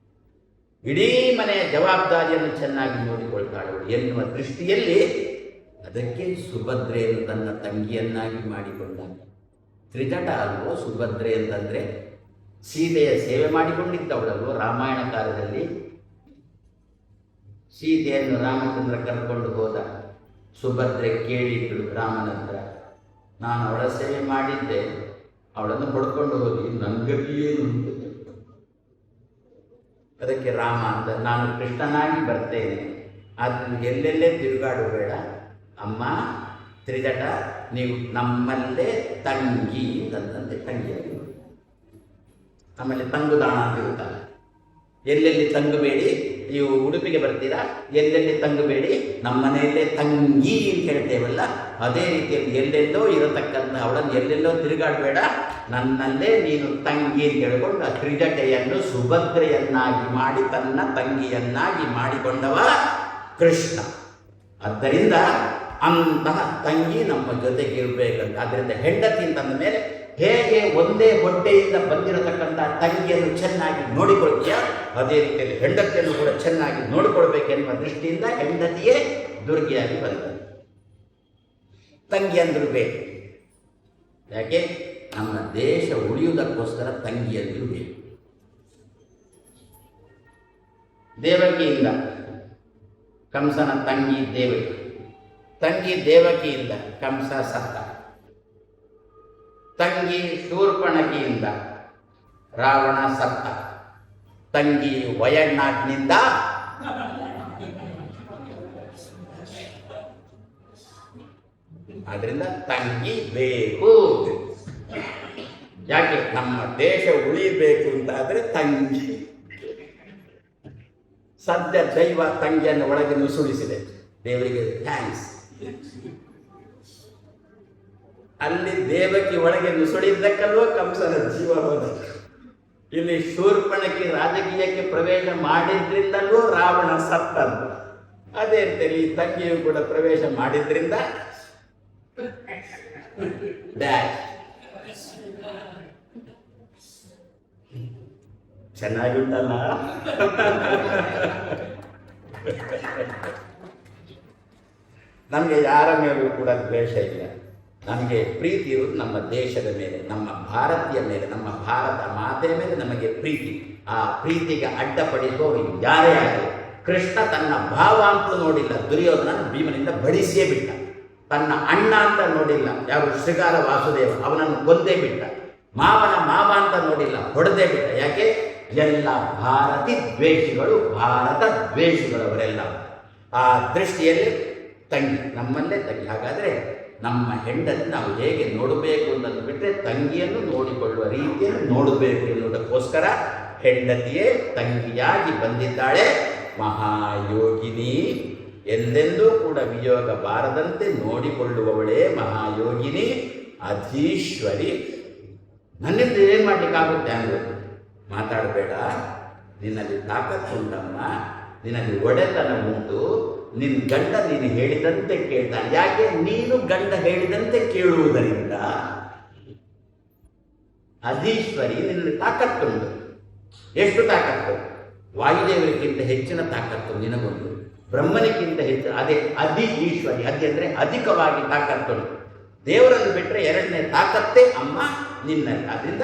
ಇಡೀ ಮನೆಯ ಜವಾಬ್ದಾರಿಯನ್ನು ಚೆನ್ನಾಗಿ ನೋಡಿಕೊಳ್ತಾಳೆ ಎನ್ನುವ ದೃಷ್ಟಿಯಲ್ಲಿ ಅದಕ್ಕೆ ಸುಭದ್ರೆಯನ್ನು ತನ್ನ ತಂಗಿಯನ್ನಾಗಿ ಮಾಡಿಕೊಂಡ. ತ್ರಿಜಟ ಅಲ್ವೋ ಸುಭದ್ರೆ ಅಂತಂದರೆ? ಸೀತೆಯ ಸೇವೆ ಮಾಡಿಕೊಂಡಿದ್ದವಳಲ್ವೋ ರಾಮಾಯಣ ಕಾಲದಲ್ಲಿ. ಸೀತೆಯನ್ನು ರಾಮಚಂದ್ರ ಕರ್ಕೊಂಡು ಹೋದ. ಸುಭದ್ರೆ ಕೇಳಿದ್ದಳು ರಾಮನ ಹತ್ರ, ನಾನು ಅವಳ ಸೇವೆ ಮಾಡಿದ್ದೆ, ಅವಳನ್ನು ಪಡ್ಕೊಂಡು ಹೋಗಿ ನನಗೇನು. ಅದಕ್ಕೆ ರಾಮ ಅಂತ, ನಾನು ಕೃಷ್ಣನಾಗಿ ಬರ್ತೇನೆ, ಆದ್ದರಿಂದ ಎಲ್ಲೆಲ್ಲೇ ತಿರುಗಾಡಬೇಡ ಅಮ್ಮ. ತ್ರಿಜಟ ನೀವು ನಮ್ಮಲ್ಲೇ ತಂಗಿ ಅಂತಂದಂತೆ ತಂಗಿಯಾಗಿ. ಆಮೇಲೆ ತಂಗುದಾಣ ಅಂತ ಇರುತ್ತಲ್ಲ, ಎಲ್ಲೆಲ್ಲಿ ತಂಗಬೇಡಿ, ನೀವು ಉಡುಪಿಗೆ ಬರ್ತೀರಾ, ಎಲ್ಲೆಲ್ಲಿ ತಂಗಬೇಡಿ, ನಮ್ಮ ಮನೆಯಲ್ಲೇ ತಂಗಿ ಅಂತ ಹೇಳ್ತೇವಲ್ಲ, ಅದೇ ರೀತಿಯಲ್ಲಿ ಎಲ್ಲೆಲ್ಲೋ ಇರತಕ್ಕಂಥ ಅವಳನ್ನು ಎಲ್ಲೆಲ್ಲೋ ತಿರುಗಾಡಬೇಡ, ನನ್ನಲ್ಲೇ ನೀನು ತಂಗಿ ಅಂತ ಹೇಳಿಕೊಂಡು ಆ ತ್ರಿಜಟೆಯನ್ನು ಸುಭದ್ರೆಯನ್ನಾಗಿ ಮಾಡಿ ತನ್ನ ತಂಗಿಯನ್ನಾಗಿ ಮಾಡಿಕೊಂಡವ ಕೃಷ್ಣ. ಆದ್ದರಿಂದ ಅಂತಹ ತಂಗಿ ನಮ್ಮ ಜೊತೆಗೆ ಇರಬೇಕಂತ. ಆದ್ದರಿಂದ ಹೆಂಡತಿ ಅಂತಂದ ಮೇಲೆ ಹೇಗೆ ಒಂದೇ ಹೊಟ್ಟೆಯಿಂದ ಬಂದಿರತಕ್ಕಂಥ ತಂಗಿಯನ್ನು ಚೆನ್ನಾಗಿ ನೋಡಿಕೊಳ್ತೀಯ, ಅದೇ ರೀತಿಯಲ್ಲಿ ಹೆಂಡತಿಯನ್ನು ಕೂಡ ಚೆನ್ನಾಗಿ ನೋಡಿಕೊಳ್ಬೇಕೆನ್ನುವ ದೃಷ್ಟಿಯಿಂದ ಹೆಂಡತಿಯೇ ದುರ್ಗಿಯಾಗಿ ಬಂದ. ತಂಗಿಯಂದ್ರು ಬೇಕು. ಯಾಕೆ? ನಮ್ಮ ದೇಶ ಉಳಿಯುವುದಕ್ಕೋಸ್ಕರ ತಂಗಿಯಂದ್ರು ಬೇಕು. ದೇವಕಿಯಿಂದ ಕಂಸನ ತಂಗಿ ದೇವಕಿ, ತಂಗಿ ದೇವಕಿಯಿಂದ ಕಂಸ ಸತ್ತ. ತಂಗಿ ಶೂರ್ಪಣಕಿಯಿಂದ ರಾವಣ ಸತ್ತ. ತಂಗಿ ವಯನಾಡ್ನಿಂದ ಆದ್ರಿಂದ ತಂಗಿ ಬೇಕು. ಯಾಕೆ? ನಮ್ಮ ದೇಶ ಉಳಿಬೇಕು ಅಂತಾದ್ರೆ ತಂಗಿ. ಸದ್ಯ ದೈವ ತಂಗಿಯನ್ನು ಒಳಗೆ ನುಸುಳಿಸಿದೆ, ದೇವರಿಗೆ ಥ್ಯಾಂಕ್ಸ್. ಅಲ್ಲಿ ದೇವಕಿ ಒಳಗೆ ನುಸುಳಿದ್ದಕ್ಕಲ್ವೋ ಕಂಸನ ಜೀವ ಹೋದ. ಇಲ್ಲಿ ಶೂರ್ಪಣಕಿ ರಾಜಕೀಯಕ್ಕೆ ಪ್ರವೇಶ ಮಾಡಿದ್ರಿಂದಲೂ ರಾವಣ ಸತ್ತದ್ದು. ಅದೇ ರೀತಿಯಲ್ಲಿ ಈ ತಂಗಿಯು ಕೂಡ ಪ್ರವೇಶ ಮಾಡಿದ್ರಿಂದ ಡ್ಯಾಶ್. ಚೆನ್ನಾಗಿ ಉಂಟಲ್ಲ. ನಮಗೆ ಯಾರ ಮೇಲೂ ಕೂಡ ದ್ವೇಷ ಇಲ್ಲ. ನಮಗೆ ಪ್ರೀತಿ ಇರುವುದು ನಮ್ಮ ದೇಶದ ಮೇಲೆ, ನಮ್ಮ ಭಾರತೀಯ ಮೇಲೆ, ನಮ್ಮ ಭಾರತ ಮಾತೆಯ ಮೇಲೆ ನಮಗೆ ಪ್ರೀತಿ. ಆ ಪ್ರೀತಿಗೆ ಅಡ್ಡಪಡಿಸುವವರು ಯಾರೇ ಆಗಲಿ. ಕೃಷ್ಣ ತನ್ನ ಭಾವ ಅಂತ ನೋಡಿಲ್ಲ, ದುರ್ಯೋಧನ ಭೀಮನಿಂದ ಬಡಿಸಿಯೇ ಬಿಟ್ಟ. ತನ್ನ ಅಣ್ಣ ಅಂತ ನೋಡಿಲ್ಲ, ಯಾರು ಶೃಗಾಲ ವಾಸುದೇವ, ಅವನನ್ನು ಕೊಂದೇ ಬಿಟ್ಟ. ಮಾವನ ಮಾವ ಅಂತ ನೋಡಿಲ್ಲ, ಹೊಡೆದೇ ಬಿಟ್ಟ. ಯಾಕೆ? ಎಲ್ಲ ಭಾರತಿ ದ್ವೇಷಿಗಳು, ಭಾರತ ದ್ವೇಷಿಗಳವರೆಲ್ಲ. ಆ ದೃಷ್ಟಿಯಲ್ಲಿ ತಂಗಿ, ನಮ್ಮಲ್ಲೇ ತಂಗಿ. ಹಾಗಾದರೆ ನಮ್ಮ ಹೆಂಡತಿ ನಾವು ಹೇಗೆ ನೋಡಬೇಕು ಅನ್ನೋದು ಬಿಟ್ಟರೆ ತಂಗಿಯನ್ನು ನೋಡಿಕೊಳ್ಳುವ ರೀತಿಯನ್ನು ನೋಡಬೇಕು ಎನ್ನುವುದಕ್ಕೋಸ್ಕರ ಹೆಂಡತಿಯೇ ತಂಗಿಯಾಗಿ ಬಂದಿದ್ದಾಳೆ. ಮಹಾಯೋಗಿನಿ, ಎಂದೆಂದೂ ಕೂಡ ವಿಯೋಗ ಬಾರದಂತೆ ನೋಡಿಕೊಳ್ಳುವವಳೇ ಮಹಾಯೋಗಿನಿ, ಅಧೀಶ್ವರಿ. ನನ್ನಿಂದ ಏನು ಮಾಡಲಿಕ್ಕಾಗುತ್ತೆ ಅಂದರೆ, ಮಾತಾಡಬೇಡ, ನಿನ್ನಲ್ಲಿ ತಾಕತ್ತುಂಟಮ್ಮ, ನಿನ್ನಲ್ಲಿ ಒಡೆತನ ಉಂಟು, ನಿನ್ನ ಗಂಡ ನೀನು ಹೇಳಿದಂತೆ ಕೇಳ್ತಾನೆ. ಯಾಕೆ? ನೀನು ಗಂಡ ಹೇಳಿದಂತೆ ಕೇಳುವುದರಿಂದ. ಅಧೀಶ್ವರಿ, ನಿನ್ನಲ್ಲಿ ತಾಕತ್ತುಂಟು. ಎಷ್ಟು ತಾಕತ್ತು? ವಾಯುದೇವರಿಗಿಂತ ಹೆಚ್ಚಿನ ತಾಕತ್ತು ನಿನಗೊಂದು, ಬ್ರಹ್ಮನಿಗಿಂತ ಹೆಚ್ಚು. ಅದೇ ಅಧಿ ಈಶ್ವರಿ. ಅದಿ ಅಂದರೆ ಅಧಿಕವಾಗಿ ತಾಕತ್ತುಂಟು. ದೇವರನ್ನು ಬಿಟ್ಟರೆ ಎರಡನೇ ತಾಕತ್ತೇ ಅಮ್ಮ ನಿನ್ನಲ್ಲಿ. ಆದ್ದರಿಂದ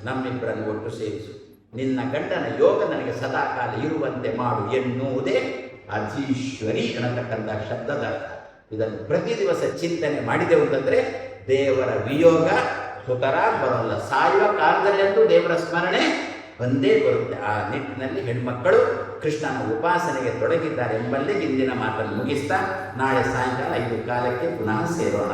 ನಮ್ಮಿಬ್ಬರನ್ನು ಒಟ್ಟು ಸೇರಿಸು. ನಿನ್ನ ಗಂಡನ ಯೋಗ ನನಗೆ ಸದಾಕಾಲ ಇರುವಂತೆ ಮಾಡು ಎನ್ನುವುದೇ ಅಧೀಶ್ವರಿ ಅನ್ನತಕ್ಕಂಥ ಶಬ್ದದ ಅರ್ಥ. ಇದನ್ನು ಪ್ರತಿ ದಿವಸ ಚಿಂತನೆ ಮಾಡಿದೆವು ಅಂತಂದರೆ ದೇವರ ವಿಯೋಗ ಸುತರ ಬರೋಲ್ಲ. ಸಾಯುವ ಕಾಲದಲ್ಲಂತೂ ದೇವರ ಸ್ಮರಣೆ ಬಂದೇ ಬರುತ್ತೆ. ಆ ನಿಟ್ಟಿನಲ್ಲಿ ಹೆಣ್ಮಕ್ಕಳು ಕೃಷ್ಣನ ಉಪಾಸನೆಗೆ ತೊಡಗಿದ್ದಾರೆ ಎಂಬಲ್ಲಿ ಇಂದಿನ ಮಾತನ್ನು ಮುಗಿಸ್ತಾ ನಾಳೆ ಸಾಯಂಕಾಲ 5 ಕಾಲಕ್ಕೆ ಪುನಃ ಸೇರೋಣ.